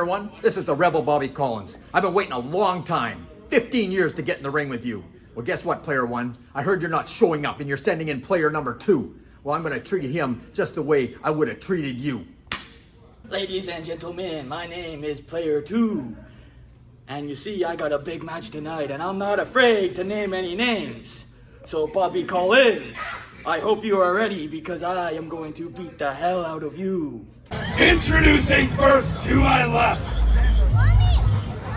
player one? This is the Rebel Bobby Collins. I've been waiting a long time. 15 years to get in the ring with you. Well, guess what, player one? I heard you're not showing up and you're sending in player number 2. Well, I'm going to treat him just the way I would have treated you. Ladies and gentlemen, my name is Player 2. And you see, I got a big match tonight, and I'm not afraid to name any names. So, Bobby Collins, I hope you are ready, because I am going to beat the hell out of you. Introducing first to my left,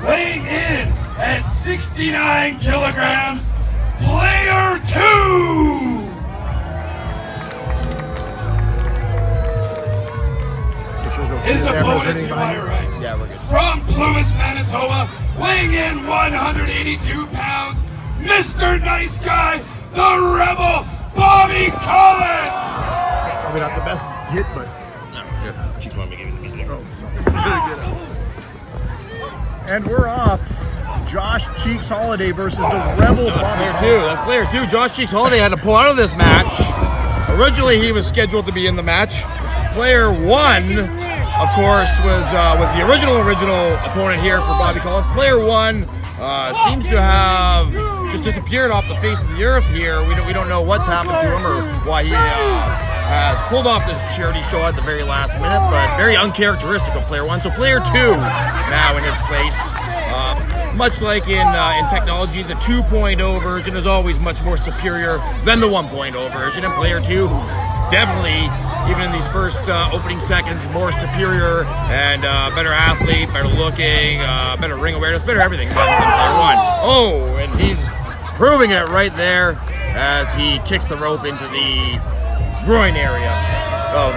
weighing in at 69 kilograms, Player 2! His opponent to my right, from Plumas, Manitoba, weighing in 182 pounds, Mr. Nice Guy, the Rebel, Bobby Collins! Probably not the best hit, but... No, here. Cheeks want me to give you the music. Oh, sorry. And we're off. Josh Cheeks Holiday versus the Rebel Bobby Collins. That's player 2. Josh Cheeks Holiday had to pull out of this match. Originally, he was scheduled to be in the match. Player 1, of course, was the original opponent here for Bobby Collins. Player 1 seems to have just disappeared off the face of the earth here. We don't know what's happened to him or why he has pulled off this charity show at the very last minute, but very uncharacteristic of Player 1. So Player 2 now in his place. Much like in technology, the 2.0 version is always much more superior than the 1.0 version, and Player 2 definitely, even in these first opening seconds, more superior and better athlete, better looking, better ring awareness, better everything than Player 1. Oh, and he's proving it right there as he kicks the rope into the groin area of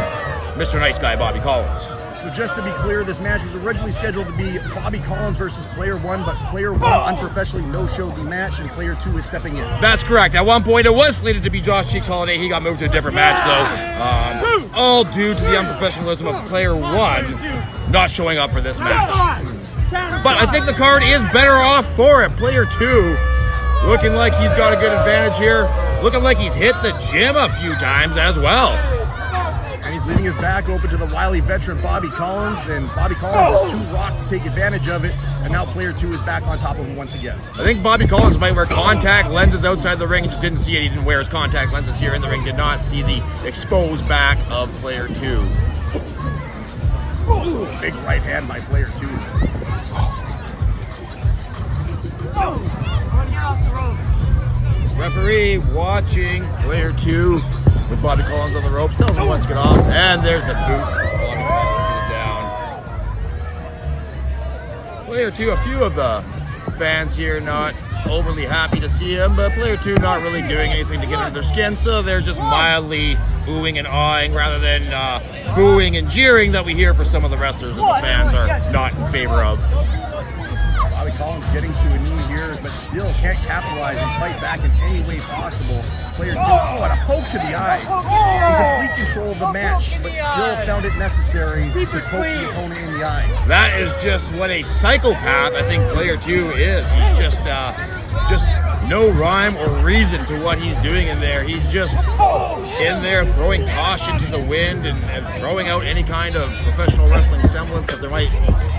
Mr. Nice Guy, Bobby Collins. So just to be clear, this match was originally scheduled to be Bobby Collins versus Player 1, but Player 1 unprofessionally no-showed the match, and Player 2 is stepping in. That's correct. At one point, it was slated to be Josh Cheeks Holiday. He got moved to a different match, though. All due to the unprofessionalism of Player 1 not showing up for this match. But I think the card is better off for it. Player 2 looking like he's got a good advantage here. Looking like he's hit the gym a few times as well. And he's leaving his back open to the wily veteran Bobby Collins, and Bobby Collins is too rocked to take advantage of it, and now Player 2 is back on top of him once again. I think Bobby Collins might wear contact lenses outside the ring. He just didn't see it. He didn't wear his contact lenses here in the ring. Did not see the exposed back of Player 2. Big right hand by Player 2. Referee watching Player 2 with Bobby Collins on the ropes. Tells him let's get off. And there's the boot. Bobby Collins is down. Player 2, a few of the fans here not overly happy to see him, but Player 2 not really doing anything to get under their skin, so they're just mildly oohing and awing rather than booing and jeering that we hear for some of the wrestlers that the fans are not in favor of. Bobby Collins getting to a knee here, but still can't capitalize and fight back in any way possible. Player 2, and a poke to the eye. In complete control of the match, but still found it necessary to poke the opponent in the eye. That is just what a psychopath I think Player 2 is. He's just no rhyme or reason to what he's doing in there. He's just in there throwing caution to the wind and throwing out any kind of professional wrestling semblance that there might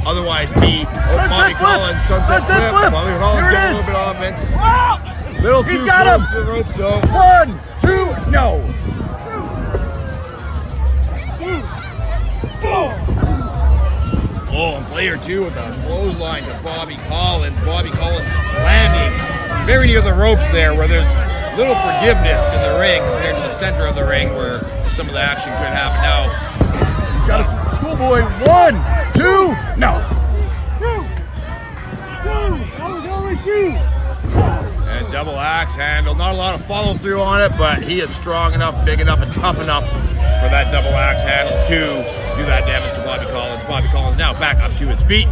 otherwise be. Bobby Collins, sunset flip. Bobby Collins getting a little bit of offense. Little too close to the ropes though. 1, 2, no. Oh, and Player 2 with a clothesline to Bobby Collins. Bobby Collins landing very near the ropes there, where there's little forgiveness in the ring compared to the center of the ring where some of the action could happen. Now he's got a schoolboy. 1, 2, no. And double axe handle. Not a lot of follow through on it, but he is strong enough, big enough, and tough enough for that double axe handle to do that damage to Bobby Collins. Bobby Collins now back up to his feet.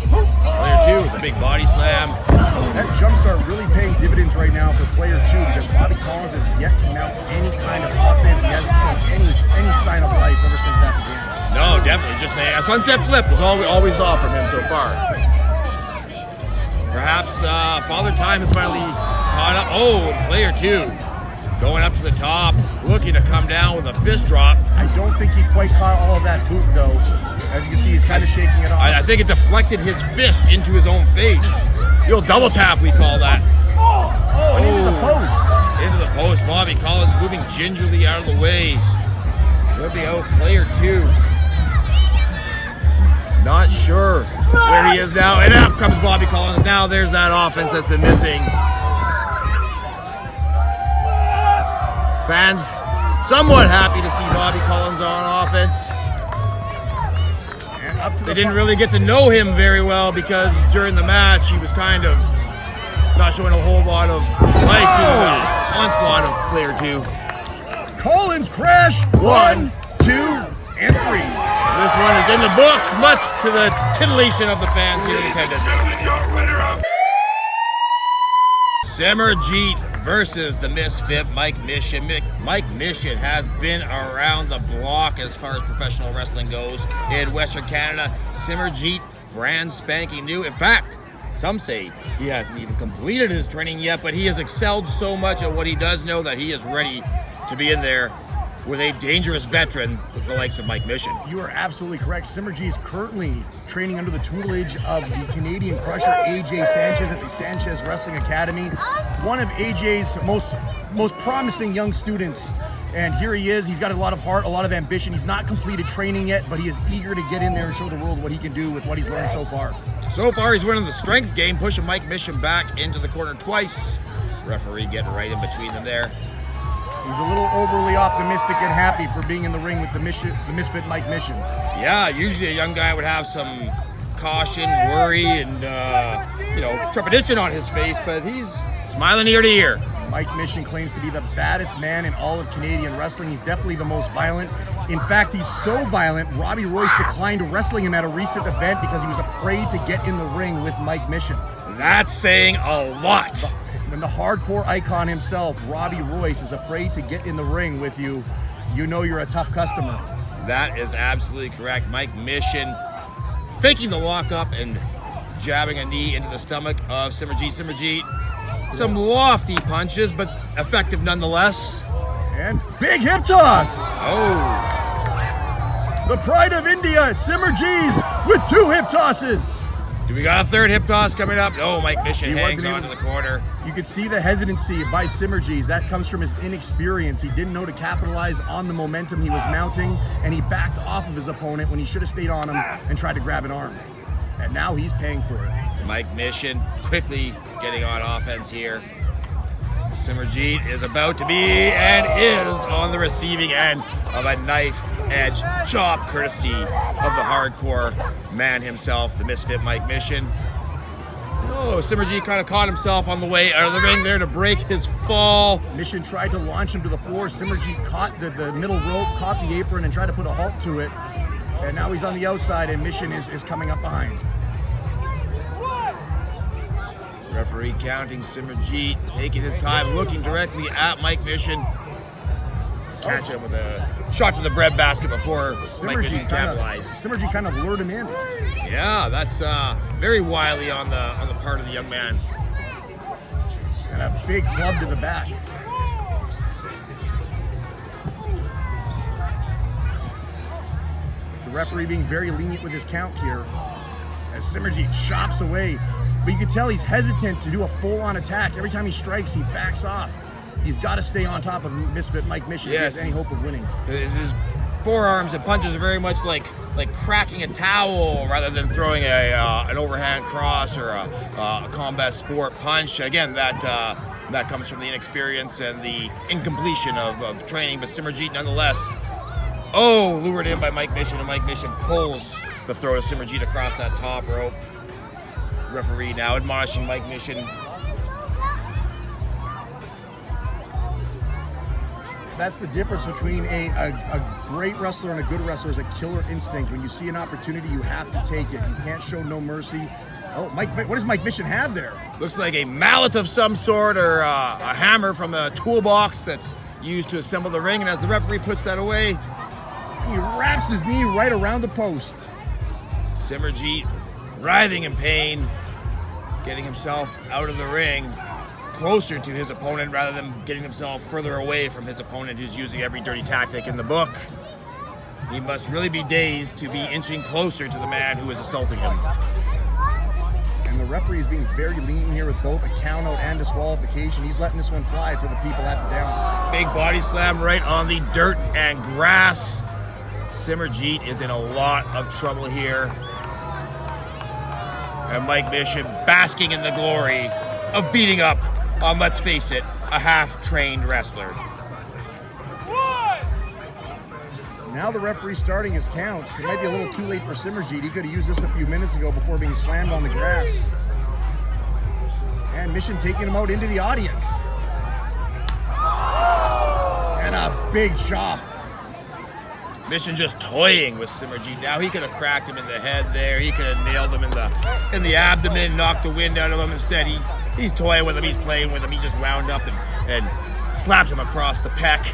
Player 2 with a big body slam. That jumpstart really paying dividends right now for Player 2 because Bobby Collins has yet to mount any kind of offense. He hasn't shown any sign of life ever since that began. No, definitely. Just a sunset flip is always off from him so far. Perhaps Father Time has finally caught up. Oh, Player 2 going up to the top, looking to come down with a fist drop. I don't think he quite caught all of that boot though. As you can see, he's kind of shaking it off. I think it deflected his fist into his own face. The old double tap, we call that. Oh, and into the post. Into the post. Bobby Collins moving gingerly out of the way. Could be out player 2. Not sure where he is now. And up comes Bobby Collins. Now there's that offense that's been missing. Fans somewhat happy to see Bobby Collins on offense. And up to They didn't really get to know him very well because during the match he was kind of not showing a whole lot of life to the onslaught of player 2. Collins crash. 1, 2, and 3. This one is in the books, much to the titillation of the fans here in attendance. Gentlemen, your winner of Simmerjeet versus the Misfit Mike Mission. Mike Mission has been around the block as far as professional wrestling goes in Western Canada. Simmerjeet, brand spanking new. In fact, some say he hasn't even completed his training yet, but he has excelled so much at what he does know that he is ready to be in there with a dangerous veteran with the likes of Mike Mission. You are absolutely correct. Simmerjeet is currently training under the tutelage of the Canadian crusher AJ Sanchez at the Sanchez Wrestling Academy. One of AJ's most promising young students. And here he is. He's got a lot of heart, a lot of ambition. He's not completed training yet, but he is eager to get in there and show the world what he can do with what he's learned so far. So far, he's winning the strength game, pushing Mike Mission back into the corner twice. Referee getting right in between them there. He's a little overly optimistic and happy for being in the ring with the Misfit Mike Mission. Yeah, usually a young guy would have some caution, worry, and trepidation on his face, but he's smiling ear to ear. Mike Mission claims to be the baddest man in all of Canadian wrestling. He's definitely the most violent. In fact, he's so violent, Robbie Royce declined wrestling him at a recent event because he was afraid to get in the ring with Mike Mission. That's saying a lot. When the hardcore icon himself, Robbie Royce, is afraid to get in the ring with you, you know you're a tough customer. That is absolutely correct. Mike Mission faking the lockup and jabbing a knee into the stomach of Simmerjeet. Simmerjeet, some lofty punches, but effective nonetheless. And big hip toss! Oh. The pride of India, Simmerjeet, with 2 hip tosses! Do we got a third hip toss coming up? No, Mike Mission He hangs wasn't on to even- the corner. You could see the hesitancy by Simmerjeet. That comes from his inexperience. He didn't know to capitalize on the momentum he was mounting, and he backed off of his opponent when he should have stayed on him and tried to grab an arm. And now he's paying for it. Mike Mission quickly getting on offense here. Simmerjeet is about to be and is on the receiving end of a knife-edge chop courtesy of the hardcore man himself, the Misfit Mike Mission. Oh, Simmerjeet kind of caught himself on the way out of the ring there to break his fall. Mission tried to launch him to the floor. Simmerjeet caught the middle rope, caught the apron, and tried to put a halt to it. And now he's on the outside, and Mission is coming up behind. Referee counting Simmerjeet, taking his time, looking directly at Mike Mission. Catch him with a shot to the breadbasket before Mike Mission capitalized. Simmerjeet kind of lured him in. Yeah, that's very wily on the part of the young man. And a big club to the back. The referee being very lenient with his count here as Simmerjeet chops away. But you can tell he's hesitant to do a full-on attack. Every time he strikes, he backs off. He's got to stay on top of Misfit Mike Mission if he has any hope of winning. His forearms and punches are very much like cracking a towel rather than throwing an overhand cross or a combat sport punch. Again, that comes from the inexperience and the incompletion of training. But Simmerjeet nonetheless, lured in by Mike Mission, and Mike Mission pulls the throw of Simmerjeet across that top rope. Referee now admonishing Mike Mission. That's the difference between a great wrestler and a good wrestler is a killer instinct. When you see an opportunity, you have to take it. You can't show no mercy. Oh, what does Mike Mission have there? Looks like a mallet of some sort or a hammer from a toolbox that's used to assemble the ring. And as the referee puts that away, he wraps his knee right around the post. Simmerjeet writhing in pain, getting himself out of the ring, closer to his opponent rather than getting himself further away from his opponent who's using every dirty tactic in the book. He must really be dazed to be inching closer to the man who is assaulting him. And the referee is being very lenient here with both a count out and disqualification. He's letting this one fly for the people at the downs. Big body slam right on the dirt and grass. Simmerjeet is in a lot of trouble here. And Mike Mission basking in the glory of beating up on, let's face it, a half-trained wrestler. Now the referee's starting his count. It might be a little too late for Simmerjeet. He could have used this a few minutes ago before being slammed on the grass. And Mission taking him out into the audience. And a big chop. Mission just toying with Simmerjeet. Now he could have cracked him in the head there. He could have nailed him in the abdomen, knocked the wind out of him. Instead, he's toying with him. He's playing with him. He just wound up and slapped him across the pec.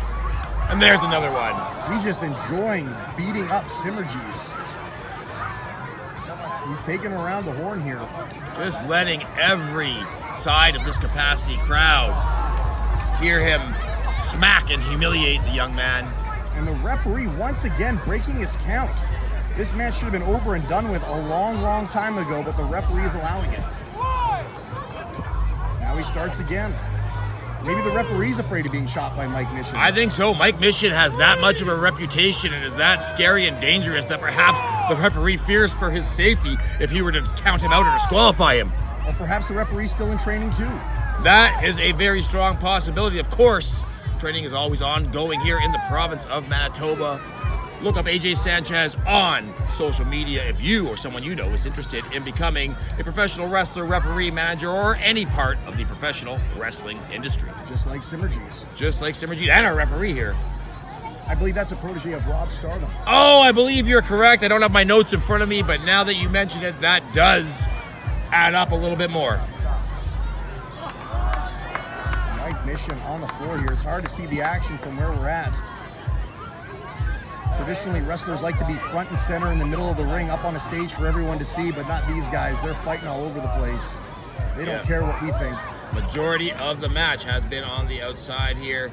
And there's another one. He's just enjoying beating up Simmerjeet. He's taking around the horn here. Just letting every side of this capacity crowd hear him smack and humiliate the young man. And the referee once again breaking his count. This match should have been over and done with a long, long time ago, but the referee is allowing it. Now he starts again. Maybe the referee's afraid of being shot by Mike Mission. I think so. Mike Mission has that much of a reputation and is that scary and dangerous that perhaps the referee fears for his safety if he were to count him out or disqualify him. Or perhaps the referee's still in training too. That is a very strong possibility. Of course, training is always ongoing here in the province of Manitoba. Look up AJ Sanchez on social media if you or someone you know is interested in becoming a professional wrestler, referee, manager, or any part of the professional wrestling industry. Just like Simmerjeet. Just like Simmerjeet and our referee here. I believe that's a protege of Rob Stardom. Oh, I believe you're correct. I don't have my notes in front of me, but now that you mention it, that does add up a little bit more. Mike Mission on the floor here. It's hard to see the action from where we're at. Traditionally, wrestlers like to be front and center in the middle of the ring, up on a stage for everyone to see, but not these guys. They're fighting all over the place. They don't care what we think. Majority of the match has been on the outside here.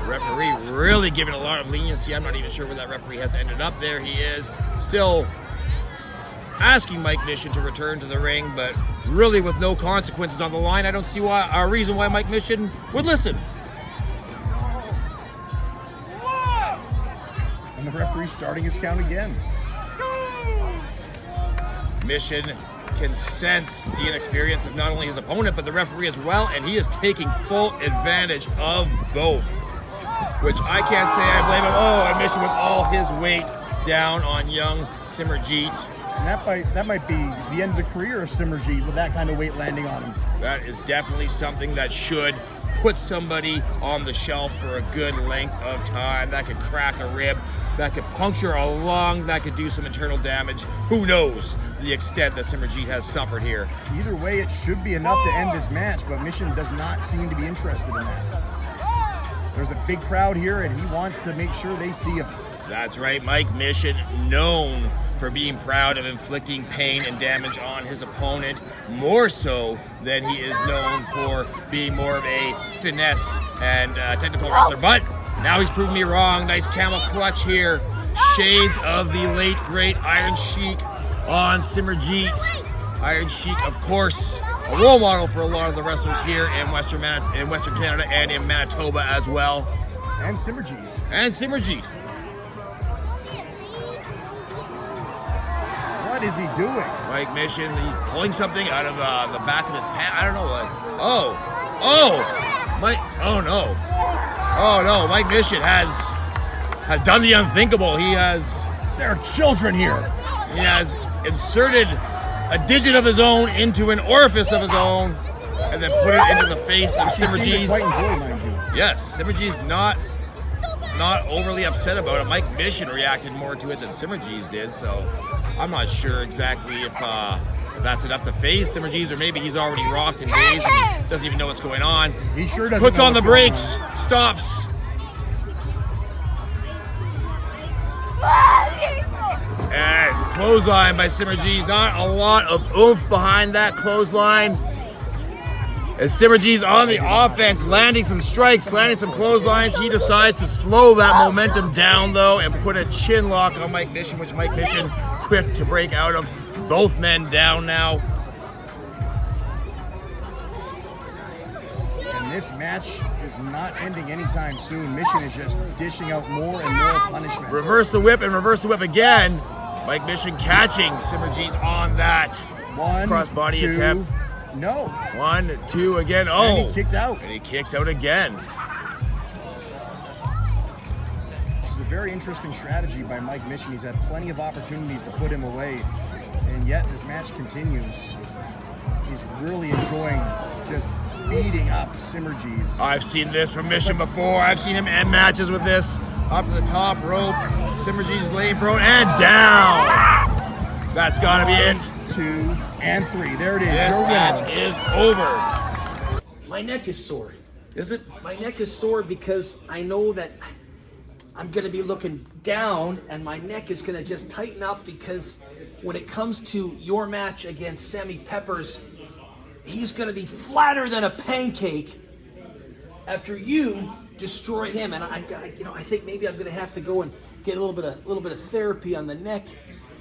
The referee really giving a lot of leniency. I'm not even sure where that referee has ended up. There he is, still asking Mike Mission to return to the ring, but really with no consequences on the line. I don't see a reason why Mike Mission would listen. And the referee's starting his count again. Mission can sense the inexperience of not only his opponent, but the referee as well, and he is taking full advantage of both, which I can't say I blame him. Oh, and Mission with all his weight down on young Simmerjeet. And that might be the end of the career of Simmerjeet with that kind of weight landing on him. That is definitely something that should put somebody on the shelf for a good length of time. That could crack a rib, that could puncture a lung, that could do some internal damage. Who knows the extent that Simmerjeet has suffered here. Either way, it should be enough to end this match, but Mission does not seem to be interested in that. There's a big crowd here, and he wants to make sure they see him. That's right, Mike Mission, known for being proud of inflicting pain and damage on his opponent, more so than he is known for being more of a finesse and technical wrestler. But now he's proven me wrong. Nice camel clutch here. Shades of the late, great Iron Sheik on Simmerjeet. Iron Sheik, of course, a role model for a lot of the wrestlers here in Western Canada and in Manitoba as well. And Simmerjeet. And Simmerjeet. What is he doing? Mike Mission, he's pulling something out of the back of his pants. I don't know what. Oh no, Mike Mission has done the unthinkable. There are children here. He has inserted a digit of his own into an orifice of his own and then put it into the face of Simmerjeet. Quite enjoy, mind you. Yes, Simmerjeet's not overly upset about it. Mike Mission reacted more to it than Simmerjeet did, so I'm not sure exactly if that's enough to phase Simmerjeet, or maybe he's already rocked and dazed and doesn't even know what's going on. He sure doesn't. Puts on the brakes, stops. And clothesline by Simmerjeet. Not a lot of oomph behind that clothesline. As Simmergy's on the offense, landing some strikes, landing some clotheslines. He decides to slow that momentum down, though, and put a chin lock on Mike Mission, which Mike Mission quick to break out of. Both men down now. And this match is not ending anytime soon. Mission is just dishing out more and more punishment. Reverse the whip and reverse the whip again. Mike Mission catching Simmergy's on that cross-body attempt. No. 1, 2 again. Oh. And he kicked out. And he kicks out again. This is a very interesting strategy by Mike Mission. He's had plenty of opportunities to put him away, and yet this match continues. He's really enjoying just beating up Simmergy's. I've seen this from Mission before. I've seen him end matches with this. Up to the top rope. Simmergy's laying prone and down. That's got to be it. 1, 2, and 3. There it is. This match is over. My neck is sore. Is it? My neck is sore because I know that I'm going to be looking down and my neck is going to just tighten up, because when it comes to your match against Sammy Peppers, he's going to be flatter than a pancake after you destroy him. And I think maybe I'm going to have to go and get a little bit of therapy on the neck.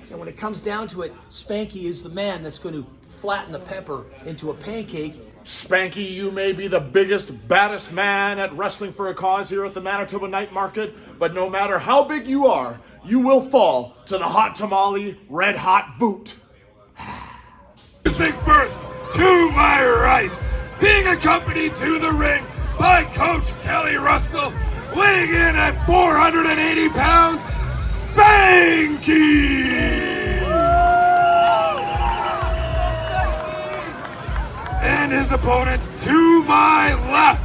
And when it comes down to it, Spanky is the man that's going to flatten the pepper into a pancake. Spanky, you may be the biggest, baddest man at Wrestling for a Cause here at the Manitoba Night Market, but no matter how big you are, you will fall to the hot tamale, red hot boot. Introducing first, to my right, being accompanied to the ring by Coach Kelly Russell, weighing in at 480 pounds, Spanky! And his opponent to my left,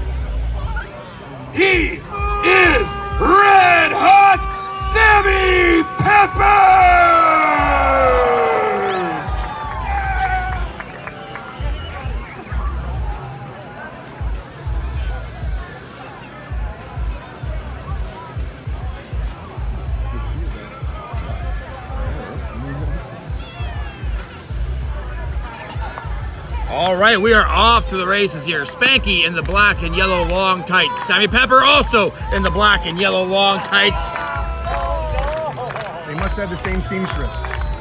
he is Red Hot Sammy Peppers! All right, we are off to the races here. Spanky in the black and yellow long tights. Sammy Pepper also in the black and yellow long tights. They must have the same seamstress.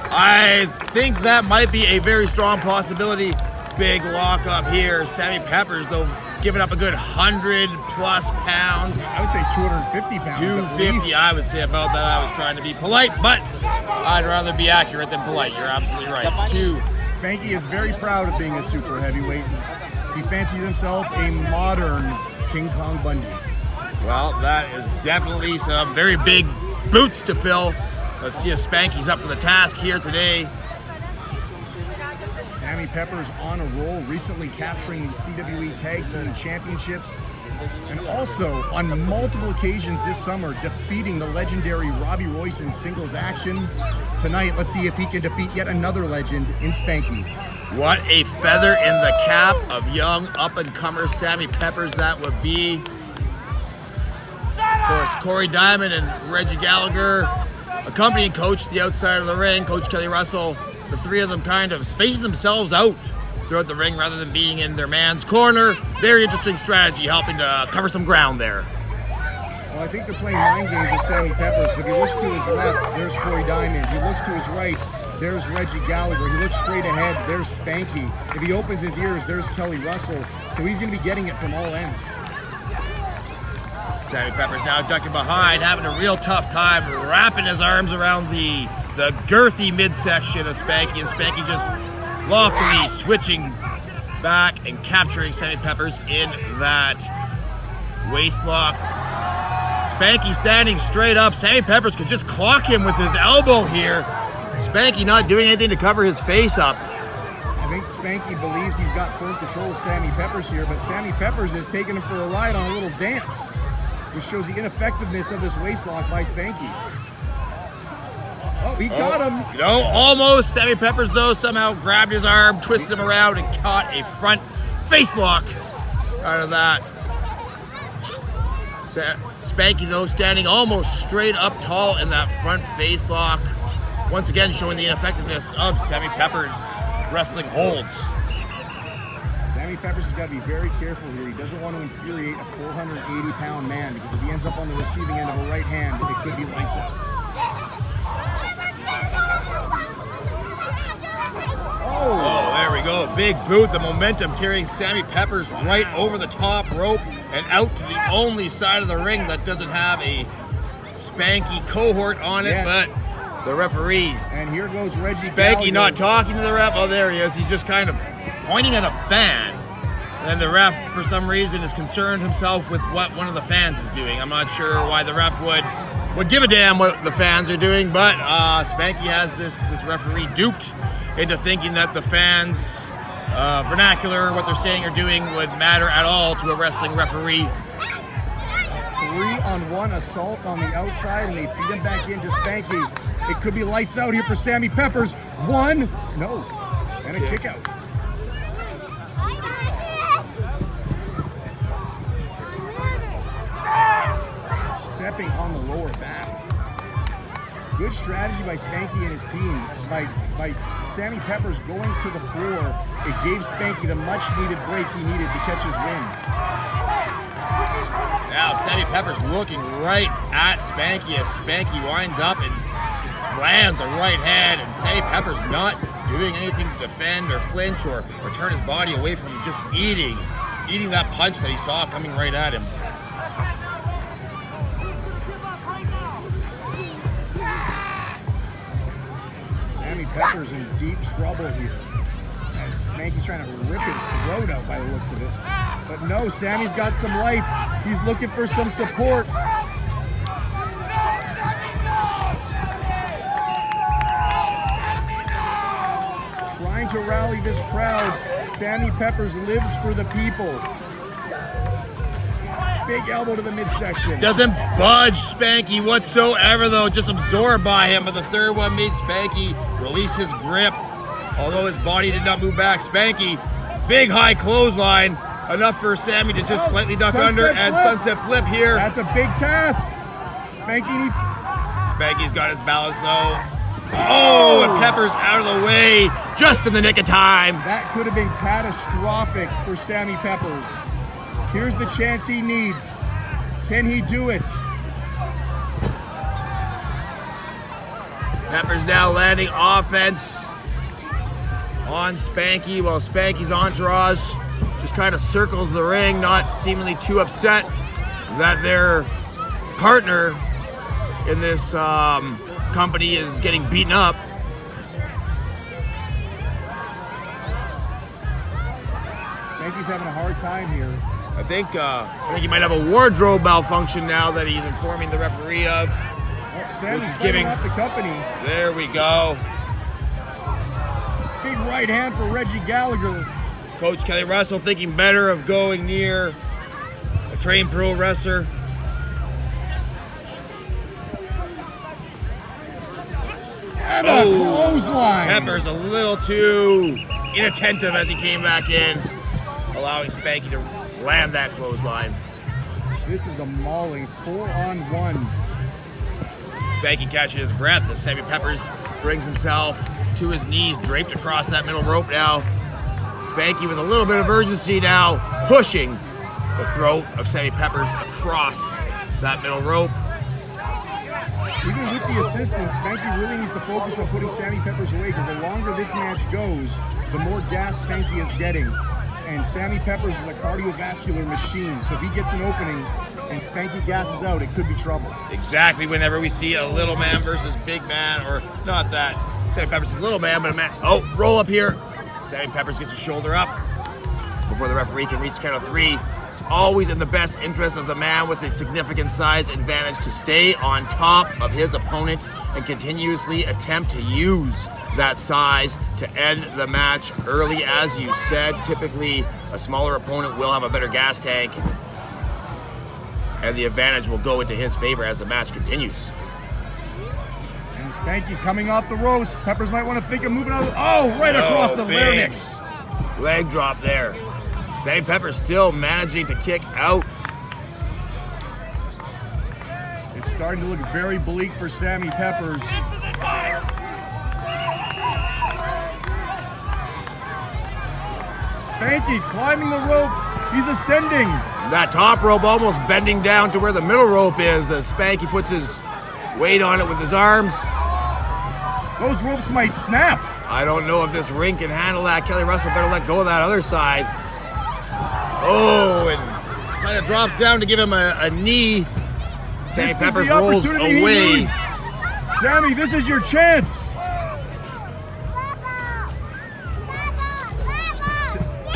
I think that might be a very strong possibility. Big lock up here. Sammy Peppers, though, giving up a good 100+ pounds. I would say 250 pounds. 250, I would say about that. I was trying to be polite, but I'd rather be accurate than polite. You're absolutely right. Spanky is very proud of being a super heavyweight. He fancies himself a modern King Kong Bundy. Well, that is definitely some very big boots to fill. Let's see if Spanky's up for the task here today. Sammy Peppers on a roll, recently capturing the CWE Tag Team Championships, and also on multiple occasions this summer defeating the legendary Robbie Royce in singles action. Tonight, let's see if he can defeat yet another legend in Spanky. What a feather in the cap of young up-and-comer Sammy Peppers that would be. Of course, Corey Diamond and Reggie Gallagher accompanying Coach to the outside of the ring, Coach Kelly Russell. The three of them kind of spacing themselves out throughout the ring rather than being in their man's corner. Very interesting strategy, helping to cover some ground there. Well, I think they're playing mind games with Sammy Peppers. If he looks to his left, there's Corey Diamond. If he looks to his right, there's Reggie Gallagher. He looks straight ahead, there's Spanky. If he opens his ears, there's Kelly Russell. So he's going to be getting it from all ends. Sammy Peppers now ducking behind, having a real tough time wrapping his arms around the girthy midsection of Spanky, and Spanky just loftily switching back and capturing Sammy Peppers in that waist lock. Spanky standing straight up. Sammy Peppers could just clock him with his elbow here. Spanky not doing anything to cover his face up. I think Spanky believes he's got full control of Sammy Peppers here, but Sammy Peppers is taking him for a ride on a little dance, which shows the ineffectiveness of this waist lock by Spanky. Oh, he got him. No, almost. Sammy Peppers, though, somehow grabbed his arm, twisted him around, and caught a front face lock out of that. Spanky, though, standing almost straight up tall in that front face lock. Once again, showing the ineffectiveness of Sammy Peppers' wrestling holds. Sammy Sammy Peppers has got to be very careful here. He doesn't want to infuriate a 480-pound man, because if he ends up on the receiving end of a right hand, it could be lights out. Oh, there we go. Big boot. The momentum carrying Sammy Peppers right over the top rope and out to the only side of the ring that doesn't have a Spanky cohort on it, but the referee. And here goes Reggie Spanky Gallagher. not talking to the ref. Oh, there he is. He's just kind of pointing at a fan. And the ref, for some reason, is concerned himself with what one of the fans is doing. I'm not sure why the ref would give a damn what the fans are doing, but Spanky has this referee duped into thinking that the fans' vernacular, what they're saying or doing, would matter at all to a wrestling referee. 3-on-1 assault on the outside, and they feed him back into Spanky. It could be lights out here for Sammy Peppers. One, no, and a kick out. Stepping on the lower back. Good strategy by Spanky and his team. By Sammy Peppers going to the floor, it gave Spanky the much needed break he needed to catch his wind. Now Sammy Peppers looking right at Spanky as Spanky winds up and lands a right hand, and Sammy Peppers not doing anything to defend or flinch or turn his body away from him, just eating that punch that he saw coming right at him. Sammy Peppers in deep trouble here. And Spanky's trying to rip his throat out by the looks of it. But no, Sammy's got some life. He's looking for some support. Trying to rally this crowd. Sammy Peppers lives for the people. Big elbow to the midsection. Doesn't budge Spanky whatsoever, though, just absorbed by him. But the third one made Spanky release his grip. Although his body did not move back, Spanky, big high clothesline. Enough for Sammy to just slightly duck under and sunset flip here. That's a big task. Spanky's got his balance though. Oh, and Peppers out of the way just in the nick of time. That could have been catastrophic for Sammy Peppers. Here's the chance he needs. Can he do it? Peppers now landing offense on Spanky while Spanky's entourage just kind of circles the ring, not seemingly too upset that their partner in this company is getting beaten up. Spanky's having a hard time here. I think he might have a wardrobe malfunction now that he's informing the referee of. Well, Sammy's which is giving up the company. There we go. Big right hand for Reggie Gallagher. Coach Kelly Russell thinking better of going near a trained pro wrestler. And a clothesline. Peppers a little too inattentive as he came back in, allowing Spanky to land that clothesline. This is a mauling 4-on-1. Spanky catches his breath as Sammy Peppers brings himself to his knees, draped across that middle rope now. Spanky with a little bit of urgency now, pushing the throat of Sammy Peppers across that middle rope. Even with the assistance, Spanky really needs to focus on putting Sammy Peppers away, because the longer this match goes, the more gas Spanky is getting. And Sammy Peppers is a cardiovascular machine, so if he gets an opening and Spanky gasses out, it could be trouble. Exactly, whenever we see a little man versus big man, or not that Sammy Peppers is a little man, but a man. Oh, roll up here. Sammy Peppers gets his shoulder up before the referee can reach count of 3. It's always in the best interest of the man with a significant size advantage to stay on top of his opponent and continuously attempt to use that size to end the match early. As you said, typically a smaller opponent will have a better gas tank, and the advantage will go into his favor as the match continues. And Spanky coming off the ropes. Peppers might want to think of moving out. Oh, right across the larynx. Leg drop there. Sammy Peppers still managing to kick out. It's starting to look very bleak for Sammy Peppers. Spanky climbing the rope. He's ascending. That top rope almost bending down to where the middle rope is as Spanky puts his weight on it with his arms. Those ropes might snap. I don't know if this ring can handle that. Kelly Russell better let go of that other side. Oh, and kind of drops down to give him a knee. Sammy Peppers rolls away. Sammy, this is your chance.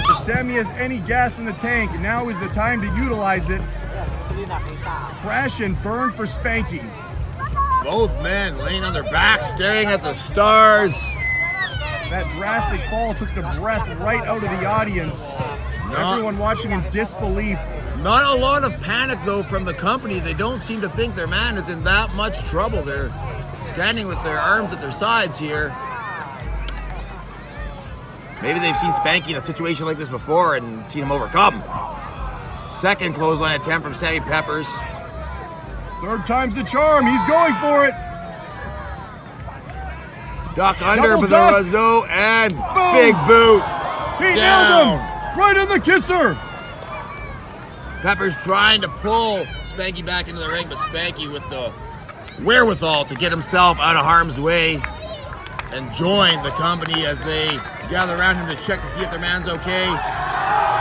If Sammy has any gas in the tank, now is the time to utilize it. Crash and burn for Spanky. Both men laying on their backs, staring at the stars. That drastic fall took the breath right out of the audience. Everyone watching in disbelief. Not a lot of panic, though, from the company. They don't seem to think their man is in that much trouble. They're standing with their arms at their sides here. Maybe they've seen Spanky in a situation like this before and seen him overcome. Second clothesline attempt from Sammy Peppers. Third time's the charm. He's going for it. Duck under, Double but duck. there was no, and Boom. big boot. He Down. nailed him. Right in the kisser. Peppers trying to pull Spanky back into the ring, but Spanky with the wherewithal to get himself out of harm's way and join the company as they gather around him to check to see if their man's okay.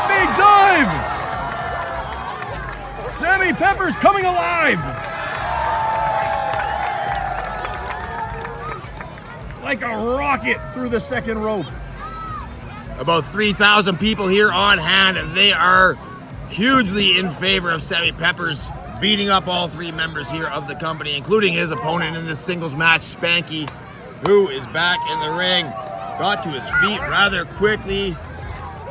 Big dive. Sammy Peppers coming alive. Like a rocket through the second rope. About 3,000 people here on hand, and they are hugely in favor of Sammy Peppers beating up all three members here of the company, including his opponent in this singles match, Spanky, who is back in the ring. Got to his feet rather quickly.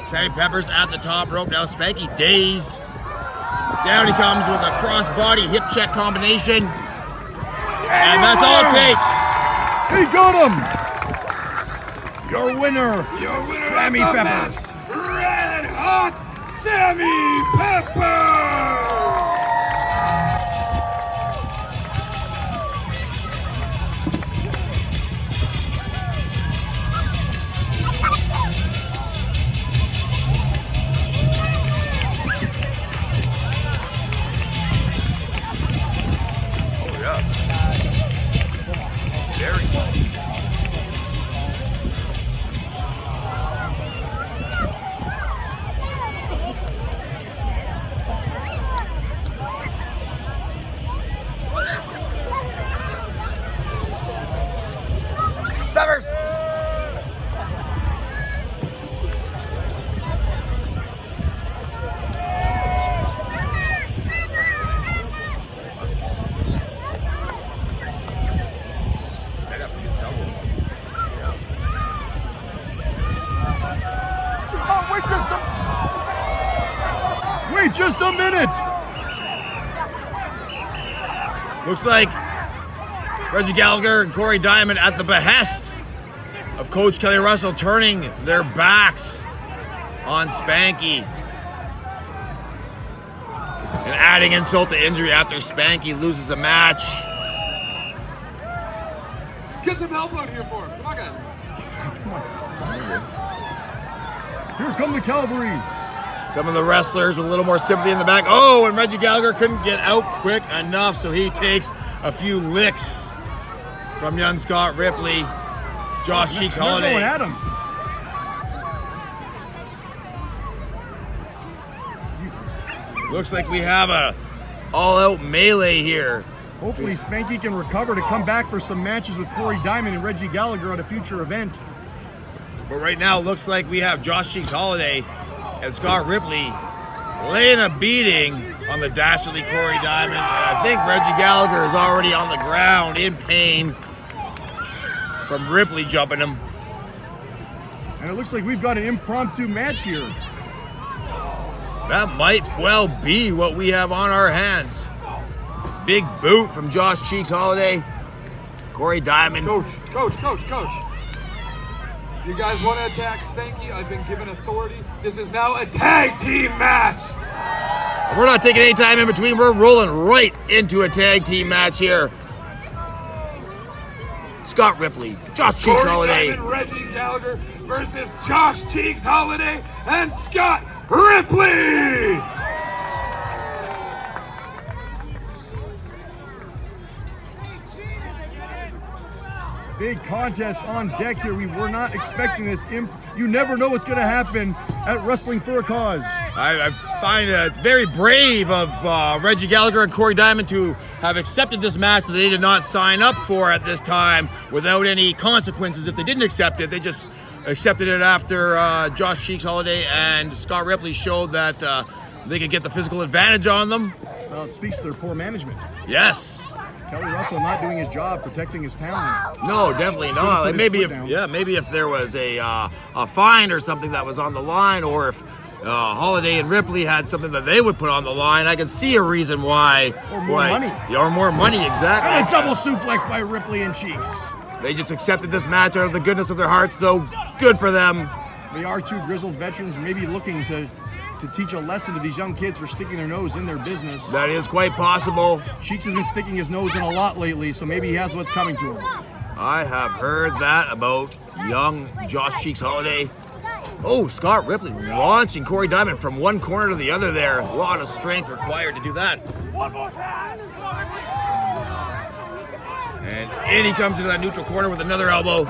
Sammy Peppers at the top rope. Now Spanky dazed. Down he comes with a crossbody hip check combination. And that's all it takes. He got him. Your winner, Sammy of the Peppers. match, Red Hot Sammy Peppers! Wait just a minute. Looks like Reggie Gallagher and Corey Diamond at the behest of Coach Kelly Russell turning their backs on Spanky and adding insult to injury after Spanky loses a match. Let's get some help out here for him. Come on, guys. Here come the cavalry. Some of the wrestlers with a little more sympathy in the back. Oh, and Reggie Gallagher couldn't get out quick enough, so he takes a few licks from young Scott Ripley. Josh Cheeks They're Holiday. going at him. Looks like we have a all-out melee here. Hopefully Spanky can recover to come back for some matches with Corey Diamond and Reggie Gallagher at a future event. But right now, it looks like we have Josh Cheeks Holiday and Scott Ripley laying a beating on the dastardly Corey Diamond. And I think Reggie Gallagher is already on the ground in pain from Ripley jumping him. And it looks like we've got an impromptu match here. That might well be what we have on our hands. Big boot from Josh Cheeks Holiday. Corey Diamond. Coach. You guys want to attack Spanky? I've been given authority. This is now a tag team match. We're not taking any time in between. We're rolling right into a tag team match here. Scott Ripley, Josh Cheeks Corey Holiday. Diamond, Reggie Gallagher versus Josh Cheeks Holiday and Scott Ripley. Big contest on deck here. We were not expecting this. You never know what's going to happen at Wrestling for a Cause. I find it very brave of Reggie Gallagher and Corey Diamond to have accepted this match that they did not sign up for at this time without any consequences. If they didn't accept it, they just accepted it after Josh Cheeks Holiday and Scott Ripley showed that they could get the physical advantage on them. Well, it speaks to their poor management. Yes. Kelly Russell not doing his job, protecting his talent. No, definitely Should've not. put Like his maybe foot if down. maybe if there was a fine or something that was on the line, or if Holiday and Ripley had something that they would put on the line, I could see a reason why. Or more money. Or more money, exactly. And a double suplex by Ripley and Cheeks. They just accepted this match out of the goodness of their hearts, though. Good for them. They are two grizzled veterans, maybe looking to teach a lesson to these young kids for sticking their nose in their business. That is quite possible. Cheeks has been sticking his nose in a lot lately, so maybe he has what's coming to him. I have heard that about young Josh Cheeks Holiday. Oh, Scott Ripley launching Corey Diamond from one corner to the other there. A lot of strength required to do that. And in he comes into that neutral corner with another elbow.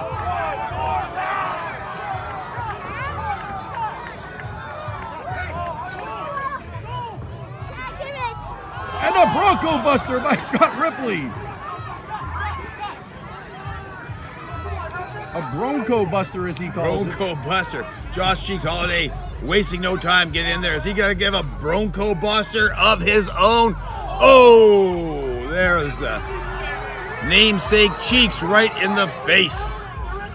And a Bronco Buster by Scott Ripley. A Bronco Buster, as he calls it. Bronco Buster. Josh Cheeks Holiday wasting no time getting in there. Is he going to give a Bronco Buster of his own? Oh, there's the namesake Cheeks right in the face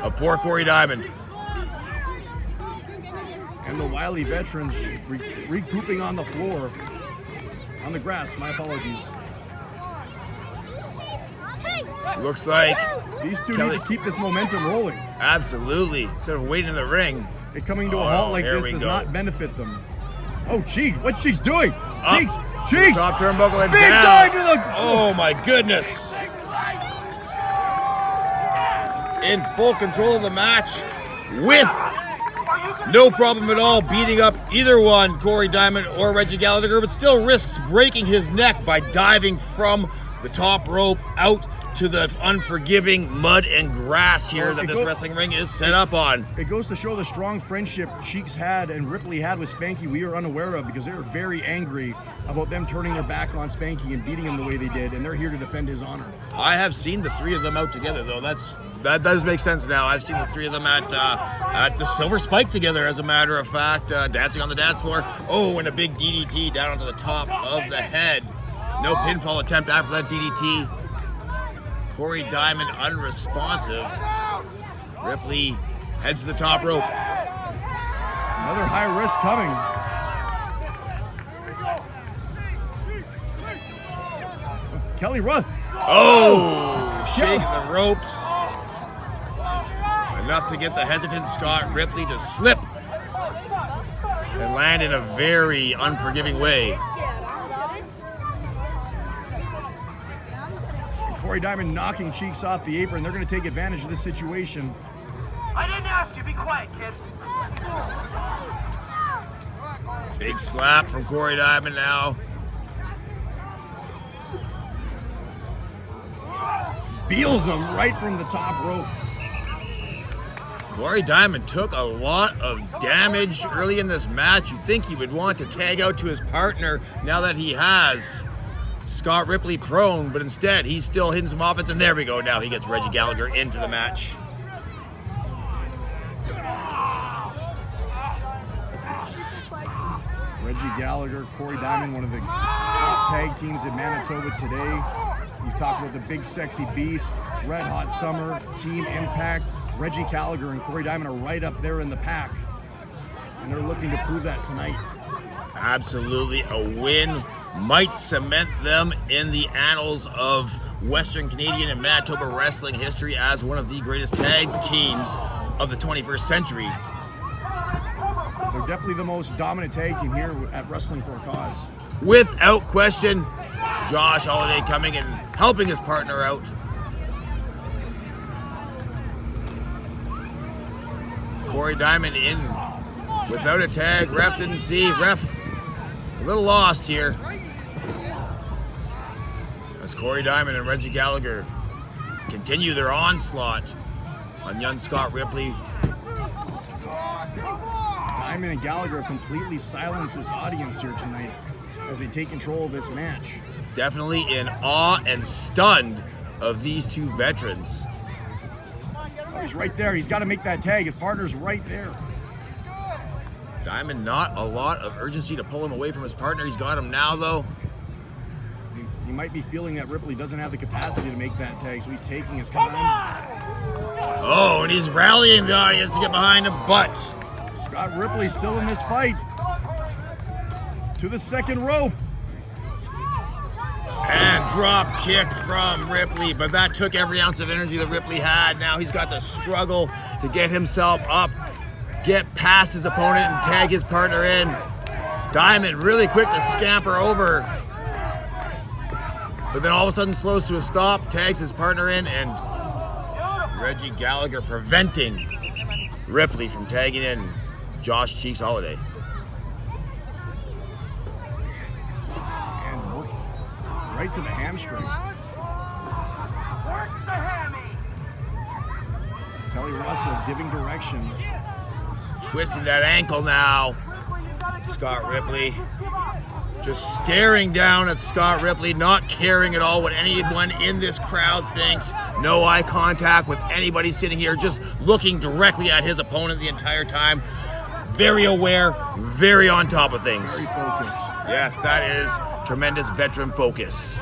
of poor Corey Diamond. And the wily veterans recouping on the floor. On the grass, my apologies. Looks like These two Kelly- need to keep this momentum rolling. absolutely. Instead of waiting in the ring. It coming to a halt like here this we does go. not benefit them. Oh, Cheeks, what's Cheeks doing? Up. Cheeks, Cheeks! Top turnbuckle and Big down. dive to the... Oh my goodness. In full control of the match with no problem at all beating up either one, Corey Diamond or Reggie Gallagher, but still risks breaking his neck by diving from the top rope out to the unforgiving mud and grass here that this wrestling ring is set up on. It goes to show the strong friendship Cheeks had and Ripley had with Spanky we were unaware of, because they were very angry about them turning their back on Spanky and beating him the way they did, and they're here to defend his honor. I have seen the three of them out together, though. That does make sense now. I've seen the three of them at the Silver Spike together, as a matter of fact, dancing on the dance floor. Oh, and a big DDT down onto the top of the head. No pinfall attempt after that DDT. Corey Diamond unresponsive. Ripley heads to the top rope. Another high risk coming. Kelly run. Oh, shaking the ropes. Enough to get the hesitant Scott Ripley to slip and land in a very unforgiving way. Corey Diamond knocking Cheeks off the apron. They're going to take advantage of this situation. I didn't ask you. Be quiet, kid. Big slap from Corey Diamond now. Beals him right from the top rope. Corey Diamond took a lot of damage early in this match. You'd think he would want to tag out to his partner now that he has Scott Ripley prone, but instead he's still hitting some offense, and there we go. Now he gets Reggie Gallagher into the match. Reggie Gallagher, Corey Diamond, one of the top tag teams in Manitoba today. You talk about the big sexy beast, Red Hot Summer, Team Impact. Reggie Gallagher and Corey Diamond are right up there in the pack, and they're looking to prove that tonight. Absolutely, a win might cement them in the annals of Western Canadian and Manitoba wrestling history as one of the greatest tag teams of the 21st century. They're definitely the most dominant tag team here at Wrestling for a Cause. Without question, Josh Holiday coming and helping his partner out. Corey Diamond in without a tag. Ref didn't see. Ref a little lost here. As Corey Diamond and Reggie Gallagher continue their onslaught on young Scott Ripley. Diamond and Gallagher have completely silenced this audience here tonight as they take control of this match. Definitely in awe and stunned of these two veterans. Oh, he's right there. He's got to make that tag. His partner's right there. Diamond, not a lot of urgency to pull him away from his partner. He's got him now, though. He might be feeling that Ripley doesn't have the capacity to make that tag, so he's taking his time. Oh, and he's rallying the audience to get behind him, but Scott Ripley still in this fight. To the second rope. and drop kick from Ripley, but that took every ounce of energy that Ripley had. Now he's got to struggle to get himself up, get past his opponent and tag his partner in. Diamond really quick to scamper over, but then all of a sudden slows to a stop, tags his partner in, and Reggie Gallagher preventing Ripley from tagging in Josh Cheeks Holiday. And work right to the hamstring. Work the hammy. Kelly Russell giving direction. Twisting that ankle now. Scott Ripley just staring down at Scott Ripley, not caring at all what anyone in this crowd thinks. No eye contact with anybody sitting here, just looking directly at his opponent the entire time. Very aware, very on top of things. Very focused. Yes, that is tremendous veteran focus.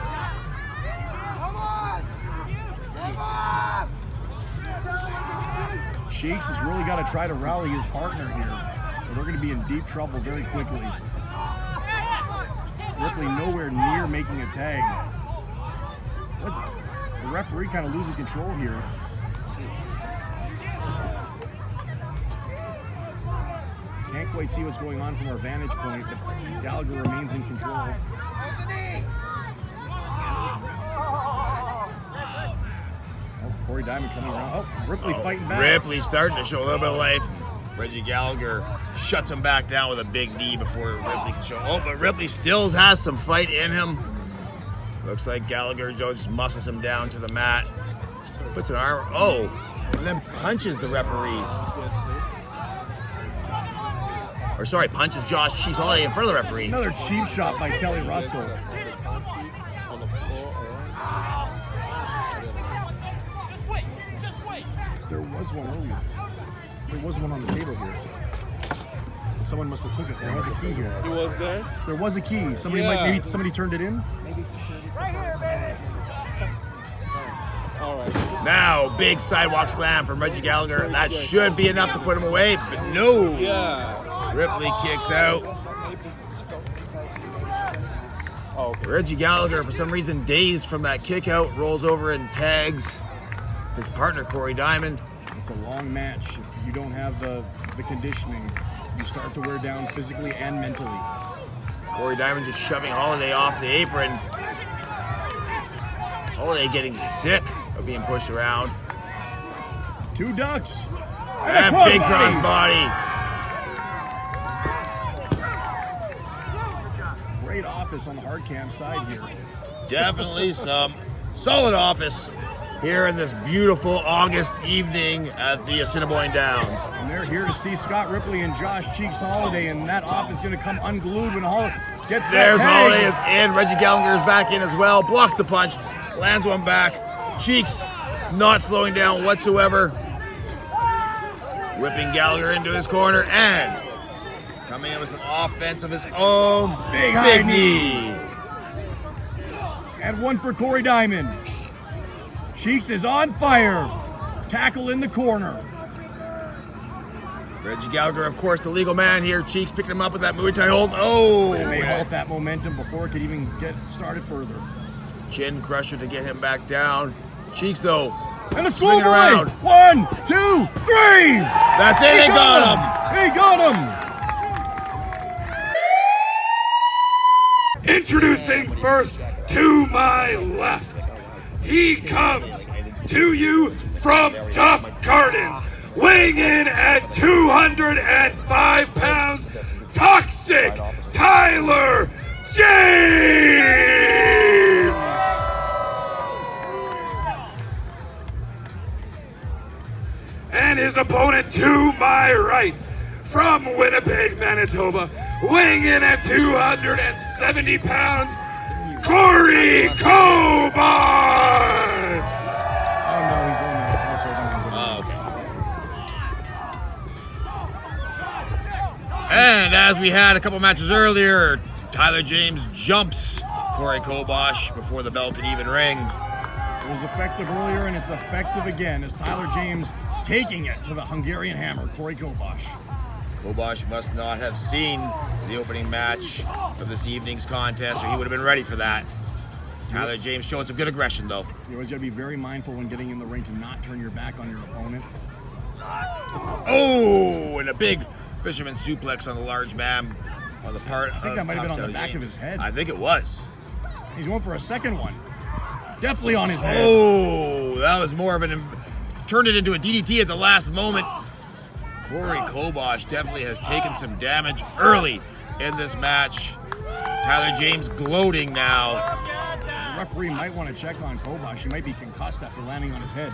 Cheeks has really got to try to rally his partner here, or they're going to be in deep trouble very quickly. Ripley nowhere near making a tag. The referee kind of losing control here. Can't quite see what's going on from our vantage point, but Gallagher remains in control. Oh, Corey Diamond coming around. Oh, Ripley fighting back. Ripley starting to show a little bit of life. Reggie Gallagher shuts him back down with a big knee before Ripley can show. Oh, but Ripley still has some fight in him. Looks like Gallagher just muscles him down to the mat. Puts an arm. Oh, and then punches the referee. Or sorry, punches Josh Cheeks Holiday in front of the referee. Another cheap shot by Kelly Russell. Just wait. There was one earlier. There was one on the table here. Someone must have took it. There was a key here. It was there? There was a key. Somebody maybe somebody turned it in. Right here, baby. All right. Now, big sidewalk slam from Reggie Gallagher. That should be enough to put him away, but no. Yeah. Ripley kicks out. Oh, okay. Reggie Gallagher, for some reason, dazed from that kick out, rolls over and tags his partner, Corey Diamond. It's a long match. If you don't have the conditioning, you start to wear down physically and mentally. Corey Diamond just shoving Holiday off the apron. Holiday getting sick of being pushed around. Two ducks. And a big crossbody. Great office on the hard cam side here. Definitely some solid office here in this beautiful August evening at the Assiniboine Downs. And they're here to see Scott Ripley and Josh Cheeks Holiday, and that office is going to come unglued when Holiday gets that There's tag. Holiday is in. Reggie Gallagher is back in as well. Blocks the punch. Lands one back. Cheeks not slowing down whatsoever. Whipping Gallagher into his corner and coming in with some offense of his own. Big high knee. And one for Corey Diamond. Cheeks is on fire. Tackle in the corner. Reggie Gallagher, of course, the legal man here. Cheeks picking him up with that Muay Thai hold. Oh! They may halt that momentum before it could even get started further. Chin crusher to get him back down. Cheeks, though, And the swinging schoolboy! around. 1, 2, 3! That's it. They got him. He got him! Introducing first to my left. He comes to you from Tough Gardens, weighing in at 205 pounds, Toxic Tyler James! And his opponent to my right, from Winnipeg, Manitoba, weighing in at 270 pounds, Corey Kobosh! Oh no, he's on the house organizer. Oh, okay. And as we had a couple matches earlier, Tyler James jumps Corey Kobosh before the bell can even ring. It was effective earlier, and it's effective again as Tyler James taking it to the Hungarian Hammer, Corey Kobosh. Kobosh must not have seen the opening match of this evening's contest, or he would have been ready for that. Tyler James showing some good aggression, though. You always got to be very mindful when getting in the ring to not turn your back on your opponent. Oh, and a big fisherman suplex on the large man on the part of I think that might have been on the Tyler back James. of his head. I think it was. He's going for a second one. Definitely on his head. Oh, that was more of turned it into a DDT at the last moment. Corey Kobosh definitely has taken some damage early in this match. Tyler James gloating now. The referee might want to check on Kobosh. He might be concussed after landing on his head.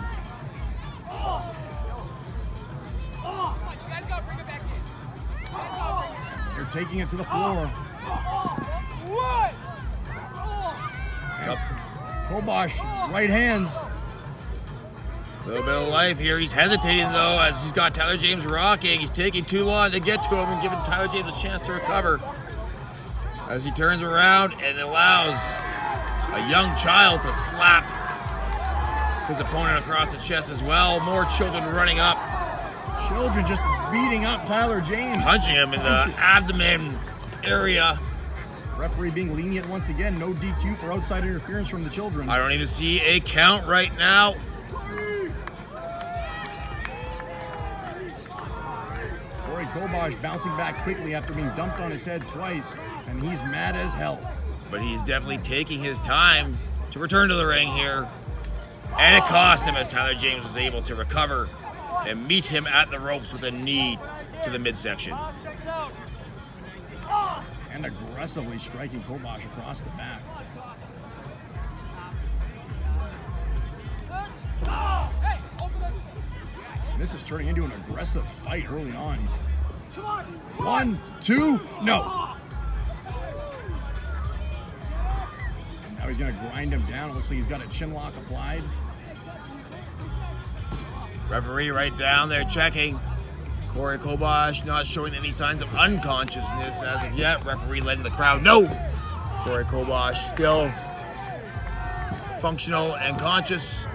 They're taking it to the floor. Yep. Kobosh, right hands. A little bit of life here. He's hesitating though as he's got Tyler James rocking. He's taking too long to get to him and giving Tyler James a chance to recover. As he turns around and allows a young child to slap his opponent across the chest as well. More children running up, Children just beating up Tyler James. punching him in the abdomen area. Referee being lenient once again. No DQ for outside interference from the children. I don't even see a count right now. Corey Kobosh bouncing back quickly after being dumped on his head twice, and he's mad as hell. But he's definitely taking his time to return to the ring here. And it cost him as Tyler James was able to recover and meet him at the ropes with a knee to the midsection. And aggressively striking Kobosh across the back. This is turning into an aggressive fight early on. 1, 2, no. Now he's going to grind him down. It looks like he's got a chin lock applied. Referee right down there checking. Corey Kobosh not showing any signs of unconsciousness as of yet. Referee letting the crowd know. Corey Kobosh still functional and conscious.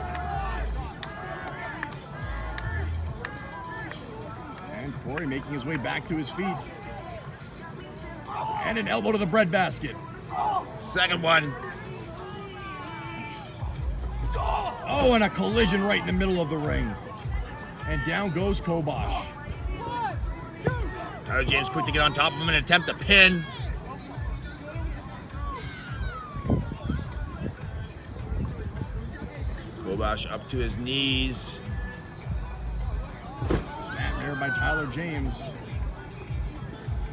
And Corey making his way back to his feet. And an elbow to the breadbasket. Second one. Oh, and a collision right in the middle of the ring. And down goes Kobosh. Tyler James quick to get on top of him and attempt to pin. Kobosh up to his knees. Snap there by Tyler James.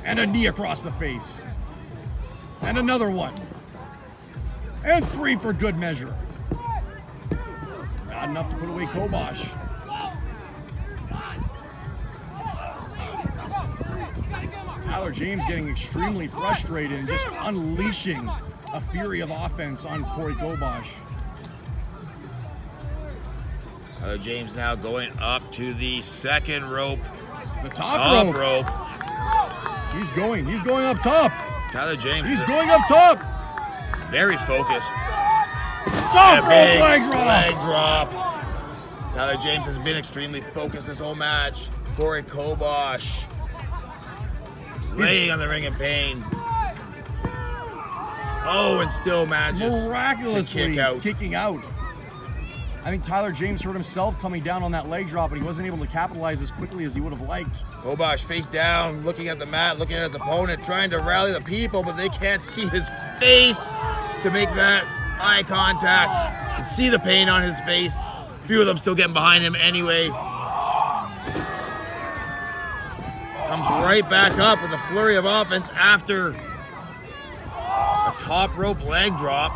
And a knee across the face. And another one. And 3 for good measure. Not enough to put away Kobosh. Tyler James getting extremely frustrated and just unleashing a fury of offense on Corey Kobosh. Tyler James now going up to the second rope. The top rope. He's going up top. Tyler James. He's going up top. Very focused. Top rope Big leg drop. leg drop. Tyler James has been extremely focused this whole match. Corey Kobosh laying on the ring in pain. Oh, and still manages Miraculously to kick out. kicking out. I think Tyler James hurt himself coming down on that leg drop, but he wasn't able to capitalize as quickly as he would have liked. Kobosh face down, looking at the mat, looking at his opponent, trying to rally the people, but they can't see his face to make that eye contact and see the pain on his face. A few of them still getting behind him anyway. Comes right back up with a flurry of offense after a top rope leg drop.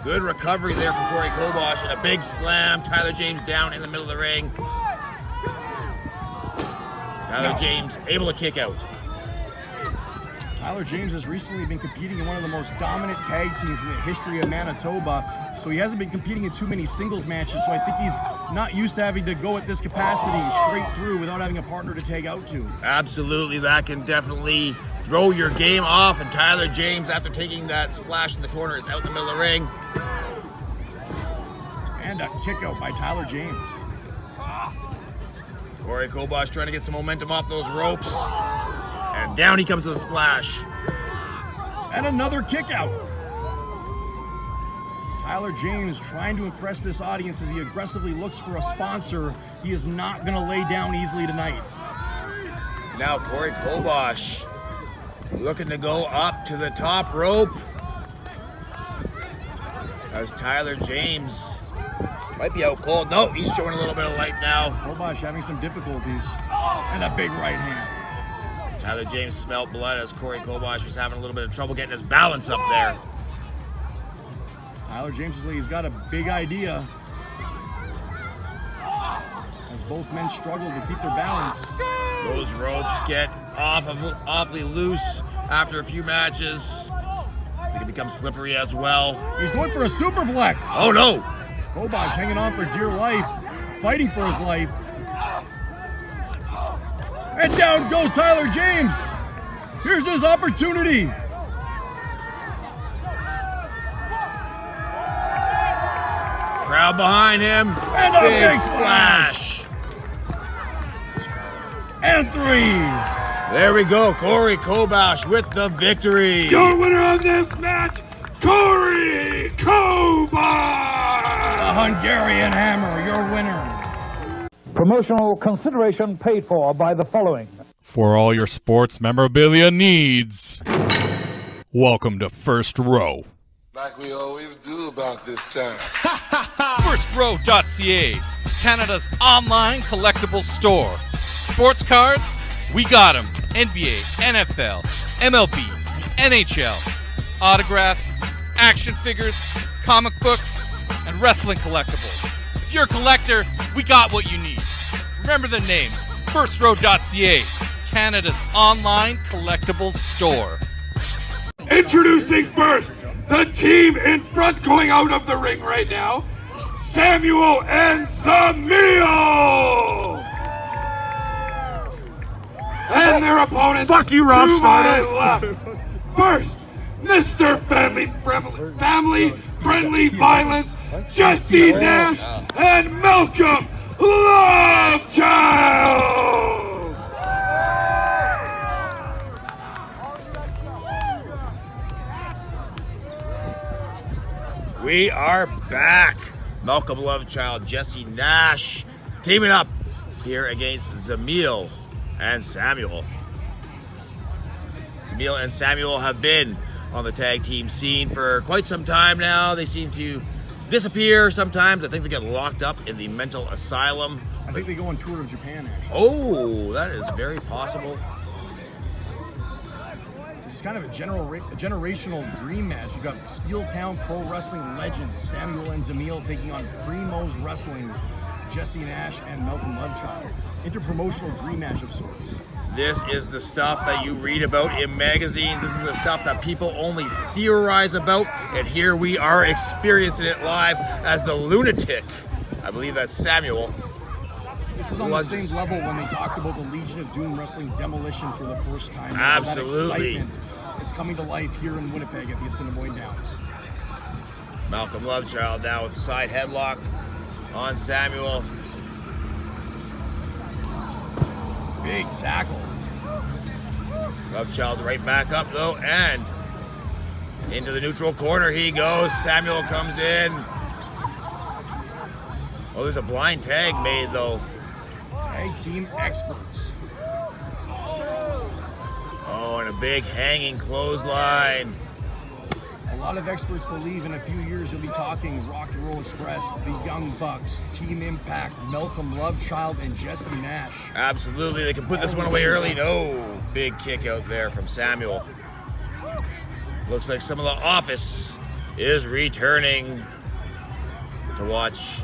Good recovery there from Corey Kobosh and a big slam. Tyler James down in the middle of the ring. Tyler James able to kick out. Tyler James has recently been competing in one of the most dominant tag teams in the history of Manitoba, so he hasn't been competing in too many singles matches, so I think he's not used to having to go at this capacity straight through without having a partner to tag out to. Absolutely, that can definitely throw your game off, and Tyler James, after taking that splash in the corner, is out in the middle of the ring. And a kick out by Tyler James. Corey Kobosh trying to get some momentum off those ropes. And down he comes to the splash. And another kick out. Tyler James trying to impress this audience as he aggressively looks for a sponsor. He is not going to lay down easily tonight. Now Corey Kobosh looking to go up to the top rope. As Tyler James might be out cold. No, he's showing a little bit of light now. Kobosh having some difficulties. And a big right hand. Tyler James smelled blood as Corey Kobosh was having a little bit of trouble getting his balance up there. Tyler James, he's got a big idea. As both men struggle to keep their balance. Those ropes get awfully loose after a few matches. They can become slippery as well. He's going for a superplex. Oh no! Kobosh hanging on for dear life, fighting for his life. And down goes Tyler James. Here's his opportunity. Crowd behind him. And a big splash. And 3. There we go. Corey Kobosh with the victory. Your winner of this match, Corey Kobosh! The Hungarian Hammer, your winner. Promotional consideration paid for by the following. For all your sports memorabilia needs, welcome to First Row. Like we always do about this time. FirstRow.ca, Canada's online collectible store. Sports cards, we got them. NBA, NFL, MLB, NHL. Autographs, action figures, comic books, and wrestling collectibles. If you're a collector, we got what you need. Remember the name, FirstRow.ca, Canada's online collectibles store. Introducing first, the team in front going out of the ring right now, Samuel and Sammy! And their opponents Fuck you, Rob to my Schneider. left. First, Mr. Family Friendly Violence, Jesse Nash and Malcolm Lovechild! We are back. Malcolm Lovechild, Jesse Nash teaming up here against Zamil and Samuel. Zamil and Samuel have been on the tag team scene for quite some time now. They seem to disappear sometimes. I think they get locked up in the mental asylum. I think they go on tour of Japan, actually. Oh, that is very possible. This is kind of a generational dream match. You've got Steel Town Pro Wrestling legends Samuel and Zamil taking on Primo's Wrestling's Jesse Nash and Malcolm Lovechild. Interpromotional dream match of sorts. This is the stuff that you read about in magazines. This is the stuff that people only theorize about. And here we are experiencing it live as the lunatic. I believe that's Samuel. This is on the same level when they talked about the Legion of Doom Wrestling Demolition for the first time. Absolutely. That excitement, it's coming to life here in Winnipeg at the Assiniboine Downs. Malcolm Lovechild now with side headlock on Samuel. Big tackle. Lovechild right back up though, and into the neutral corner he goes. Samuel comes in. Oh, there's a blind tag made though. Tag team experts. Oh, and a big hanging clothesline. A lot of experts believe in a few years you'll be talking Rock and Roll Express, the Young Bucks, Team Impact, Malcolm Lovechild, and Jesse Nash. Absolutely, they can put this one away early. No, big kick out there from Samuel. Looks like some of the office is returning to watch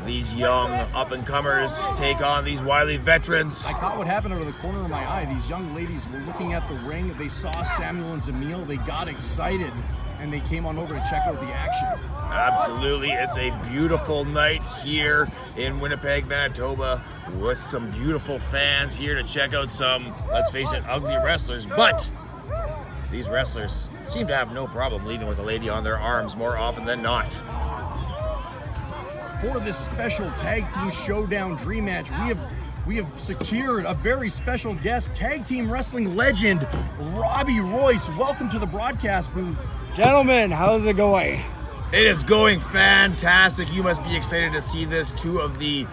these young up-and-comers take on these wily veterans. I caught what happened out of the corner of my eye. These young ladies were looking at the ring. They saw Samuel and Zamil. They got excited, and they came on over to check out the action. Absolutely. It's a beautiful night here in Winnipeg, Manitoba, with some beautiful fans here to check out some, let's face it, ugly wrestlers. But these wrestlers seem to have no problem leading with a lady on their arms more often than not. For this special tag team showdown dream match, we have secured a very special guest, tag team wrestling legend Robbie Royce. Welcome to the broadcast booth. Gentlemen, how's it going? It is going fantastic. You must be excited to see this. Two of the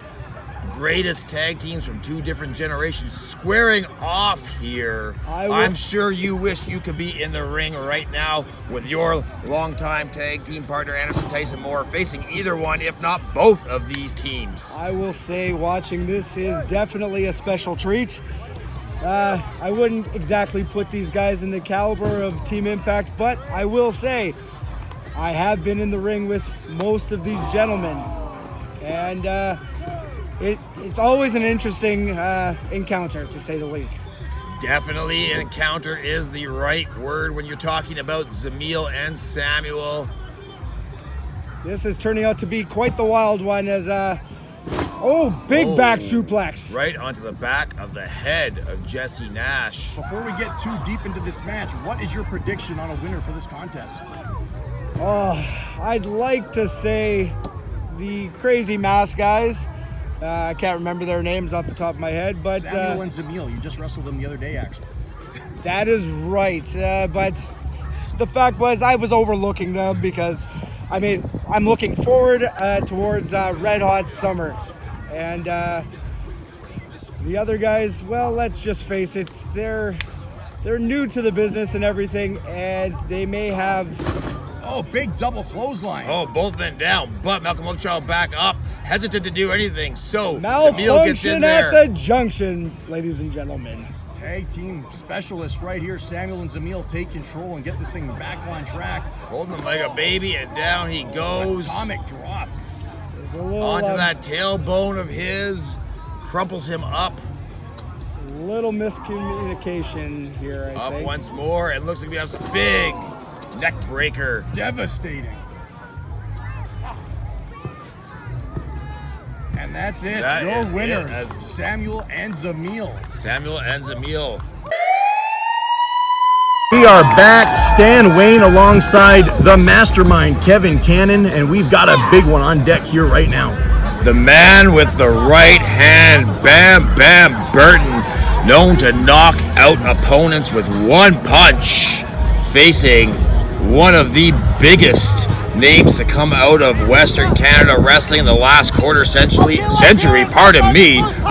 greatest tag teams from two different generations squaring off here. I'm sure you wish you could be in the ring right now with your longtime tag team partner Anderson Tyson Moore facing either one, if not both of these teams. I will say watching this is definitely a special treat. I wouldn't exactly put these guys in the caliber of Team Impact, but I will say I have been in the ring with most of these gentlemen, and it's always an interesting encounter, to say the least. Definitely, an encounter is the right word when you're talking about Zamil and Samuel. This is turning out to be quite the wild one as big back suplex. Right onto the back of the head of Jesse Nash. Before we get too deep into this match, what is your prediction on a winner for this contest? I'd like to say the Crazy Mask guys. I can't remember their names off the top of my head, but Samuel and Zamil, you just wrestled them the other day, actually. That is right, but the fact was I was overlooking them because, I'm looking forward towards Red Hot Summer, and the other guys, well, let's just face it, they're new to the business and everything, and they may have. Oh, big double clothesline. Oh, both men down, but Malcolm Lovechild back up, hesitant to do anything. So Zamil gets in there. Malfunction at the junction, ladies and gentlemen. Tag team specialists right here. Samuel and Zamil take control and get this thing back on track. Holding him like a baby, and down he goes. Atomic drop. Onto that tailbone of his, crumples him up. Little miscommunication here, I think. Up once more, and looks like we have some big neck breaker. Devastating. And that's it. Your winners, Samuel and Zamil. Samuel and Zamil. We are back. Stan Wayne alongside the mastermind, Kevin Cannon, and we've got a big one on deck here right now. The man with the right hand, Bam Bam Burton, known to knock out opponents with one punch, facing one of the biggest names to come out of Western Canada wrestling in the last quarter century,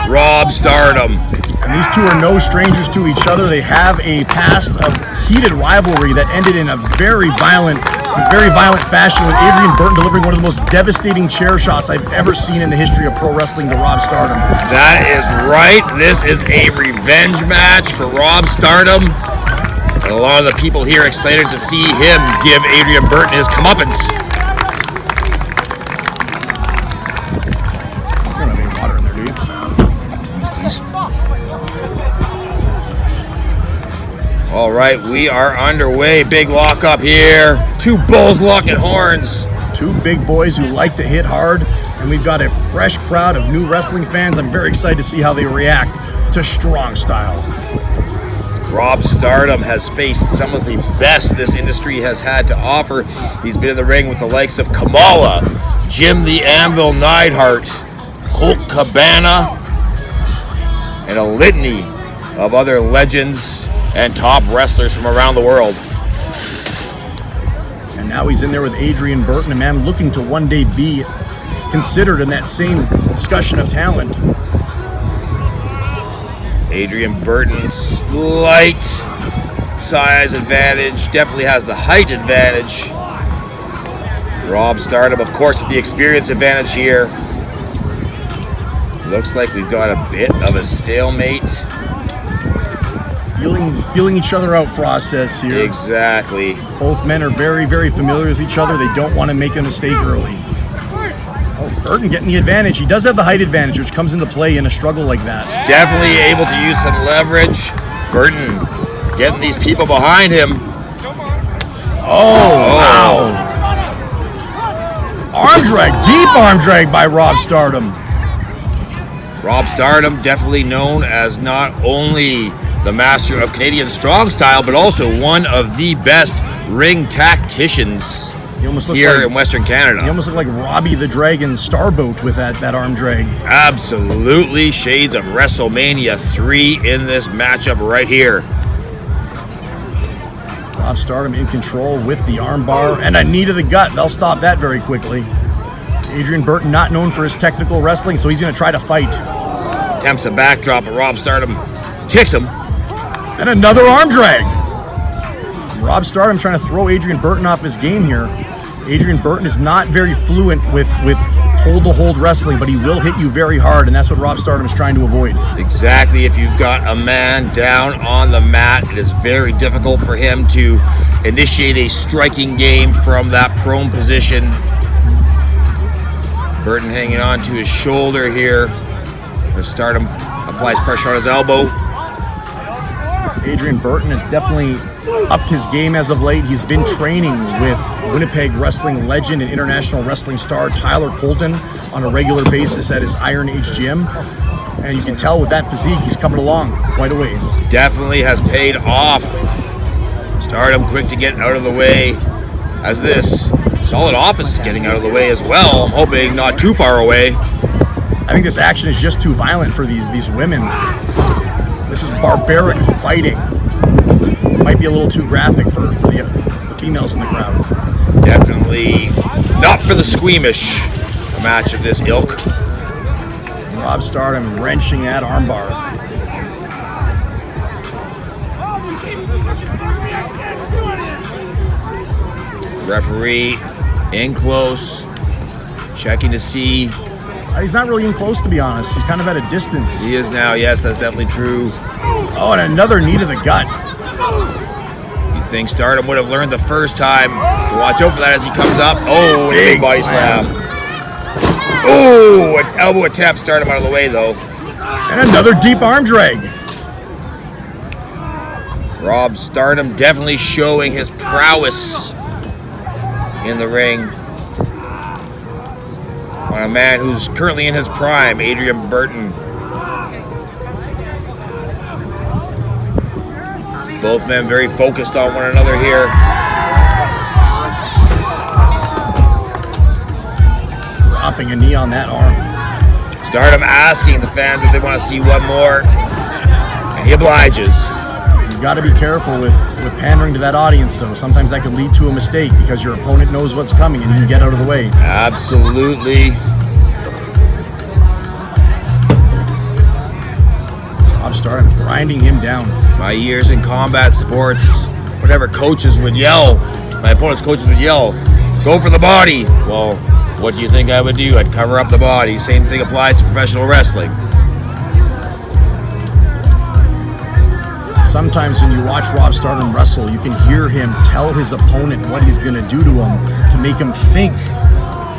Rob Stardom. And these two are no strangers to each other. They have a past of heated rivalry that ended in a very violent fashion, with Adrian Burton delivering one of the most devastating chair shots I've ever seen in the history of pro wrestling to Rob Stardom. That is right. This is a revenge match for Rob Stardom. And a lot of the people here excited to see him give Adrian Burton his comeuppance. You don't have any water in there, do you? Please. All right, we are underway. Big lock up here. Two bulls locking horns. Two big boys who like to hit hard, and we've got a fresh crowd of new wrestling fans. I'm very excited to see how they react to Strong Style. Rob Stardom has faced some of the best this industry has had to offer. He's been in the ring with the likes of Kamala, Jim the Anvil Neidhart, Colt Cabana, and a litany of other legends and top wrestlers from around the world. And now he's in there with Adrian Burton, a man looking to one day be considered in that same discussion of talent. Adrian Burton, slight size advantage, definitely has the height advantage. Rob Stardom, of course, with the experience advantage here. Looks like we've got a bit of a stalemate. Feeling each other out process here. Exactly. Both men are very, very familiar with each other. They don't want to make a mistake early. Oh, Burton getting the advantage. He does have the height advantage, which comes into play in a struggle like that. Definitely able to use some leverage. Burton getting these people behind him. Oh, wow. Arm drag, deep arm drag by Rob Stardom. Rob Stardom, definitely known as not only the master of Canadian strong style, but also one of the best ring tacticians here in Western Canada. He almost looked like Robbie the Dragon Starboat with that arm drag. Absolutely shades of WrestleMania 3 in this matchup right here. Rob Stardom in control with the arm bar and a knee to the gut. They'll stop that very quickly. Adrian Burton not known for his technical wrestling, so he's going to try to fight. Attempts a backdrop, but Rob Stardom kicks him. And another arm drag. Rob Stardom trying to throw Adrian Burton off his game here. Adrian Burton is not very fluent with hold-to-hold wrestling, but he will hit you very hard, and that's what Rob Stardom is trying to avoid. Exactly. If you've got a man down on the mat, it is very difficult for him to initiate a striking game from that prone position. Burton hanging on to his shoulder here. Stardom applies pressure on his elbow. Adrian Burton has definitely upped his game as of late. He's been training with Winnipeg wrestling legend and international wrestling star Tyler Colton on a regular basis at his Iron Age gym. And you can tell with that physique, he's coming along quite a ways. Definitely has paid off. Stardom quick to get out of the way as this solid office is getting out of the way as well, hoping not too far away. I think this action is just too violent for these women. This is barbaric fighting. Might be a little too graphic for the females in the crowd. Definitely not for the squeamish, a match of this ilk. Rob Stardom wrenching that armbar. Referee in close, checking to see. He's not really in close, to be honest. He's kind of at a distance. He is now, yes, that's definitely true. Oh, and another knee to the gut. You think Stardom would have learned the first time. Watch out for that as he comes up. Oh, big body slam. Oh, an elbow attempt. Stardom out of the way, though. And another deep arm drag. Rob Stardom definitely showing his prowess in the ring. On a man who's currently in his prime, Adrian Burton. Both men very focused on one another here. Dropping a knee on that arm. Stardom asking the fans if they want to see one more, and he obliges. You got to be careful with pandering to that audience, though. Sometimes that could lead to a mistake because your opponent knows what's coming and you can get out of the way. Absolutely. Rob Stardom grinding him down. My years in combat sports, whatever coaches would yell, my opponent's coaches would yell, go for the body. Well, what do you think I would do? I'd cover up the body. Same thing applies to professional wrestling. Sometimes when you watch Rob Stardom wrestle, you can hear him tell his opponent what he's going to do to him to make him think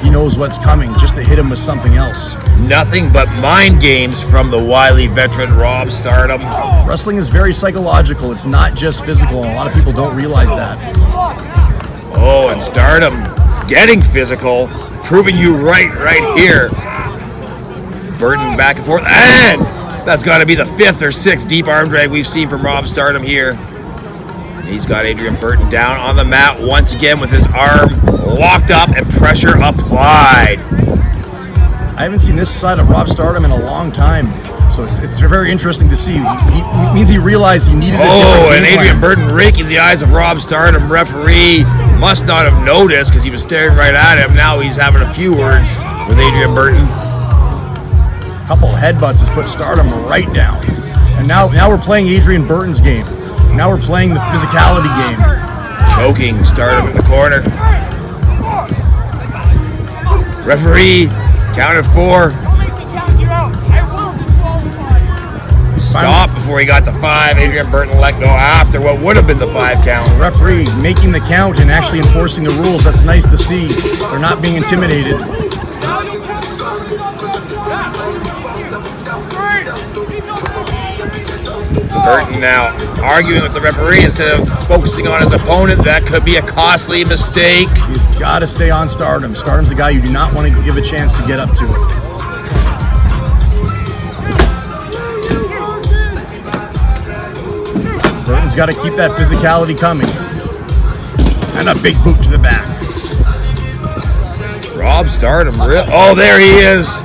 he knows what's coming, just to hit him with something else. Nothing but mind games from the wily veteran Rob Stardom. Wrestling is very psychological. It's not just physical, and a lot of people don't realize that. Oh, and Stardom getting physical, proving you right here. Burton back and forth, and that's got to be the 5th or 6th deep arm drag we've seen from Rob Stardom here. He's got Adrian Burton down on the mat once again with his arm locked up and pressure applied. I haven't seen this side of Rob Stardom in a long time, so it's very interesting to see. It means he realized he needed a different game and Adrian plan. Burton raking the eyes of Rob Stardom. Referee must not have noticed because he was staring right at him. Now he's having a few words with Adrian Burton. Couple headbutts has put Stardom right down. And now we're playing Adrian Burton's game. Now we're playing the physicality game. Choking Stardom in the corner. Referee counted 4. Stop before he got the 5. Adrian Burton let go after what would have been the 5 count. Referee making the count and actually enforcing the rules. That's nice to see. They're not being intimidated. Burton now arguing with the referee instead of focusing on his opponent. That could be a costly mistake. He's got to stay on Stardom. Stardom's the guy you do not want to give a chance to get up to it. Burton's got to keep that physicality coming. And a big boot to the back. Rob Stardom, oh, there he is.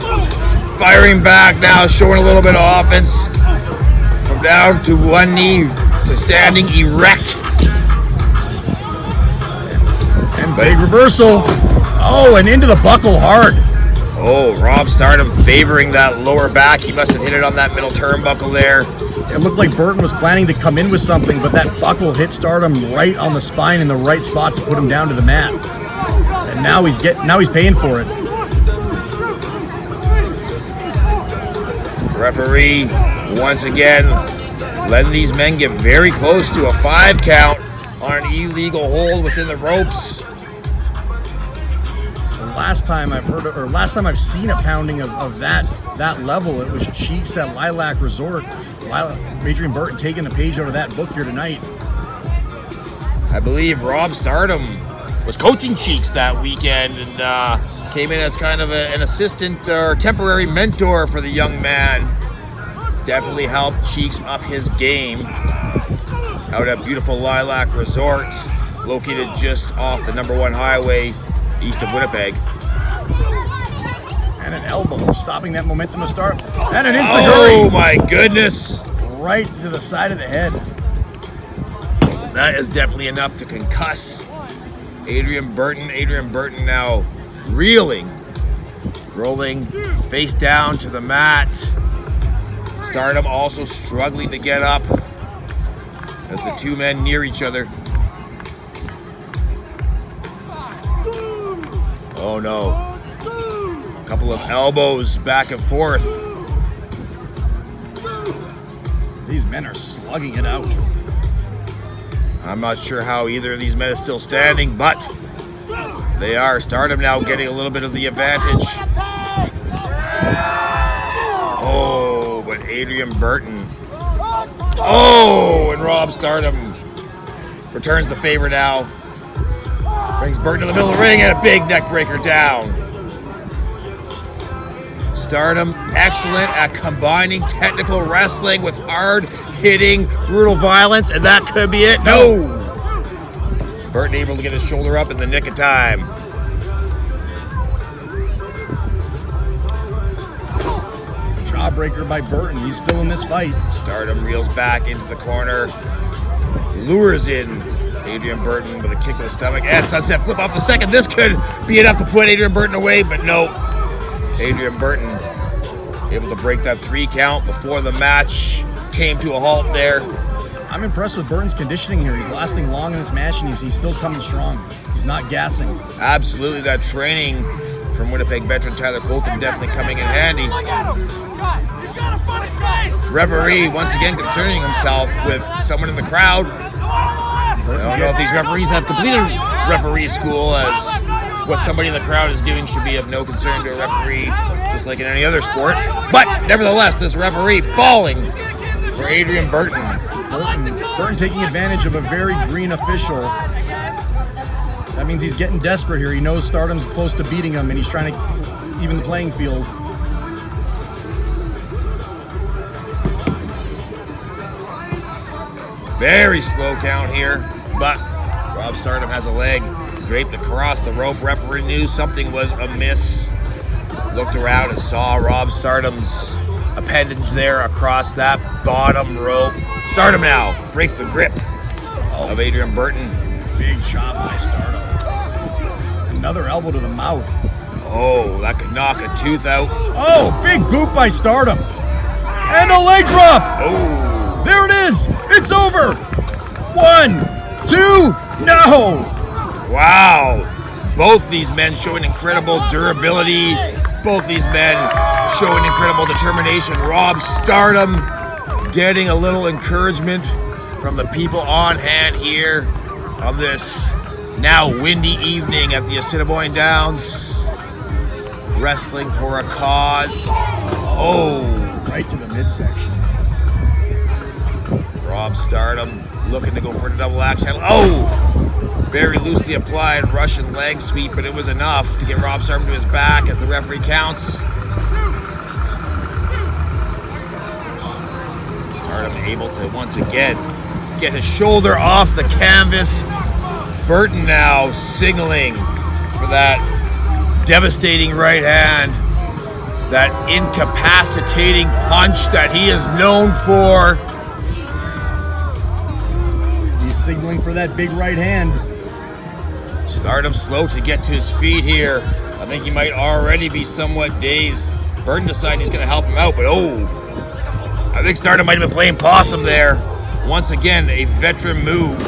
Firing back now, showing a little bit of offense. From down to one knee to standing erect. And big reversal. Oh, and into the buckle hard. Oh, Rob Stardom favoring that lower back. He must have hit it on that middle turnbuckle there. It looked like Burton was planning to come in with something, but that buckle hit Stardom right on the spine in the right spot to put him down to the mat. And now he's paying for it. Referee once again letting these men get very close to a 5 count on an illegal hold within the ropes. Last time I've seen a pounding of that level, it was Cheeks at Lilac Resort. Adrian Burton taking a page out of that book here tonight. I believe Rob Stardom was coaching Cheeks that weekend and came in as kind of an assistant or temporary mentor for the young man. Definitely helped Cheeks up his game out at beautiful Lilac Resort, located just off the #1 highway east of Winnipeg. And an elbow, stopping that momentum to start. And an enziguri. Oh my goodness. Right to the side of the head. That is definitely enough to concuss Adrian Burton. Adrian Burton now reeling, rolling face down to the mat. Stardom also struggling to get up as the two men near each other. Oh no. A couple of elbows back and forth. These men are slugging it out. I'm not sure how either of these men is still standing, but they are. Stardom now getting a little bit of the advantage. Oh, but Adrian Burton. Oh, and Rob Stardom returns the favor now. Brings Burton to the middle of the ring and a big neck breaker down. Stardom excellent at combining technical wrestling with hard-hitting, brutal violence, and that could be it. No! Burton able to get his shoulder up in the nick of time. Jawbreaker by Burton. He's still in this fight. Stardom reels back into the corner. Lures in Adrian Burton with a kick to the stomach. And sunset flip off the second. This could be enough to put Adrian Burton away, but no. Adrian Burton able to break that 3 count before the match came to a halt there. I'm impressed with Burton's conditioning here. He's lasting long in this match, and he's still coming strong. He's not gassing. Absolutely, that training from Winnipeg veteran Tyler Colton definitely coming in handy. Referee once again concerning himself with someone in the crowd. I don't know if these referees have completed referee school, as what somebody in the crowd is doing should be of no concern to a referee, just like in any other sport. But nevertheless, this referee falling for Adrian Burton. Burton taking advantage of a very green official. That means he's getting desperate here. He knows Stardom's close to beating him, and he's trying to even the playing field. Very slow count here, but Rob Stardom has a leg draped across the rope. Referee knew something was amiss. Looked around and saw Rob Stardom's appendage there across that bottom rope. Stardom now breaks the grip of Adrian Burton. Big chop by Stardom. Another elbow to the mouth. Oh, that could knock a tooth out. Oh, big boot by Stardom. And a leg drop. Oh. There it is. It's over. 1, 2, no! Wow. Both these men showing incredible durability. Both these men showing incredible determination. Rob Stardom getting a little encouragement from the people on hand here on this now windy evening at the Assiniboine Downs. Wrestling for a cause. Oh, right to the midsection. Rob Stardom looking to go for the double axe handle. Oh, very loosely applied Russian leg sweep, but it was enough to get Rob Stardom to his back as the referee counts. Stardom able to once again get his shoulder off the canvas. Burton now signaling for that devastating right hand, that incapacitating punch that he is known for. He's signaling for that big right hand. Stardom slow to get to his feet here. I think he might already be somewhat dazed. Burton deciding he's going to help him out, but I think Stardom might have been playing possum there. Once again, a veteran move.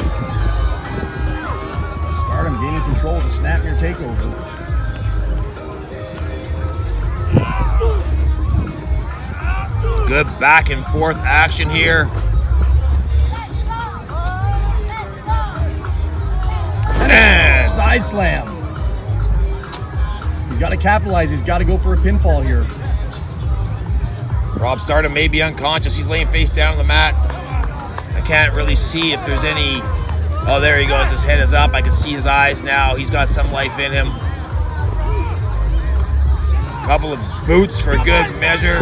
Stardom gaining control of the snapmare takeover. Good back and forth action here. And side slam. He's got to capitalize. He's got to go for a pinfall here. Rob Stardom may be unconscious. He's laying face down on the mat. I can't really see if there's any. Oh, there he goes. His head is up. I can see his eyes now. He's got some life in him. Couple of boots for good measure.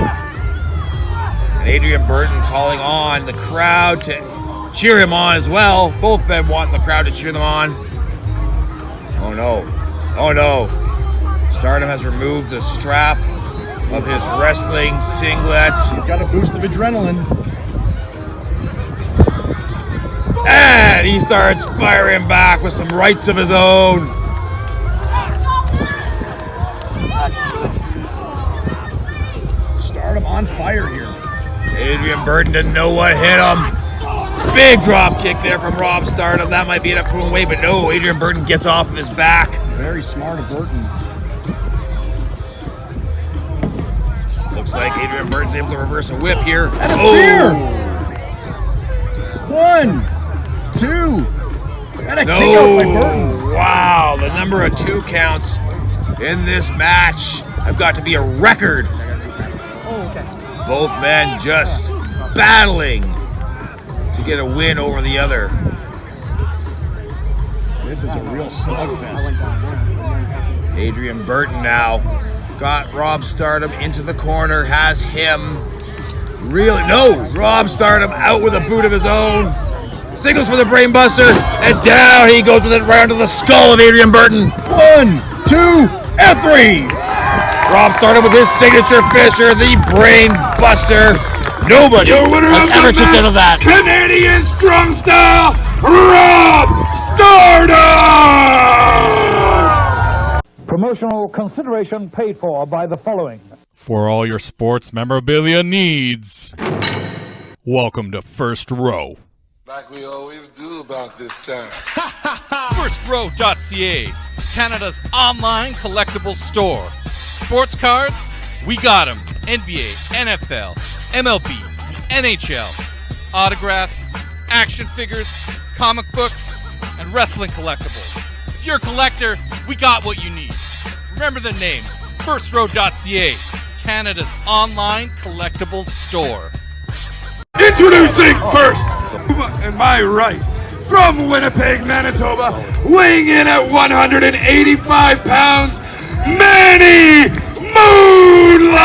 And Adrian Burton calling on the crowd to cheer him on as well. Both men wanting the crowd to cheer them on. Oh no. Oh no. Stardom has removed the strap of his wrestling singlet. He's got a boost of adrenaline. And he starts firing back with some rights of his own. Stardom on fire here. Adrian Burton didn't know what hit him. Big drop kick there from Rob Stardom. That might be enough to put him away, but no, Adrian Burton gets off of his back. Very smart of Burton. Looks like Adrian Burton's able to reverse a whip here. And a spear! 1, 2, and a kick out by Burton. Wow, the number of 2 counts in this match have got to be a record. Both men just battling to get a win over the other. This is a real slugfest. Adrian Burton now got Rob Stardom into the corner, has him Rob Stardom out with a boot of his own. Signals for the brainbuster, and down he goes with it right onto the skull of Adrian Burton. 1, 2, and 3. Rob Stardom with his signature finisher, the brain buster. Nobody Your winner has of ever the kicked out match, of that. Canadian Strong Style, Rob Stardom! Promotional consideration paid for by the following. For all your sports memorabilia needs, welcome to First Row. Like we always do about this time. FirstRow.ca, Canada's online collectible store. Sports cards, we got them. NBA, NFL, MLB, NHL. Autographs, action figures, comic books, and wrestling collectibles. If you're a collector, we got what you need. Remember the name, FirstRow.ca, Canada's online collectible store. Introducing first, and my right, from Winnipeg, Manitoba, weighing in at 185 pounds, Manny Moonlight!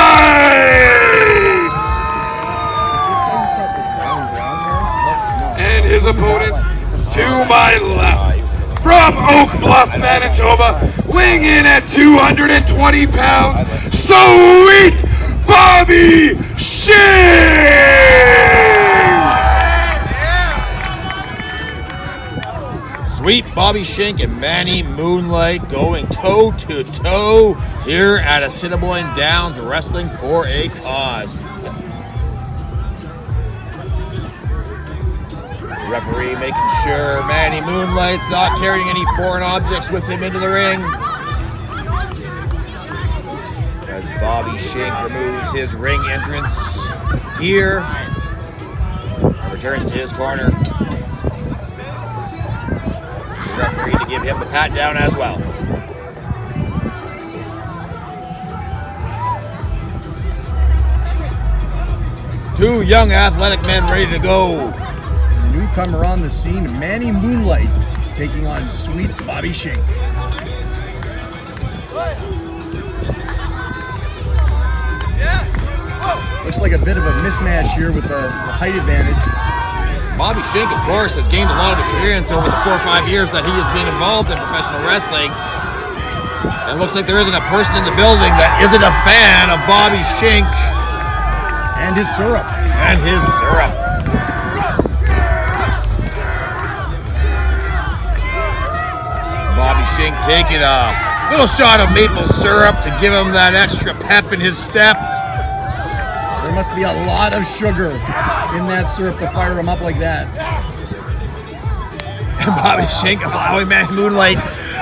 And his opponent, to my left, from Oak Bluff, Manitoba, weighing in at 220 pounds, Sweet Bobby Shank! Sweet Bobby Shank and Manny Moonlight going toe to toe here at Assiniboine Downs, wrestling for a cause. Referee making sure Manny Moonlight's not carrying any foreign objects with him into the ring. As Bobby Shank removes his ring entrance here and returns to his corner. The referee to give him the pat down as well. Two young athletic men ready to go. Newcomer on the scene, Manny Moonlight, taking on sweet Bobby Shank. Looks like a bit of a mismatch here with the height advantage. Bobby Shank, of course, has gained a lot of experience over the 4 or 5 years that he has been involved in professional wrestling. And it looks like there isn't a person in the building that isn't a fan of Bobby Shank. And his syrup. And his syrup. Bobby Shank taking a little shot of maple syrup to give him that extra pep in his step. There must be a lot of sugar in that syrup to fire him up like that. And Bobby Shank allowing Manny Moonlight,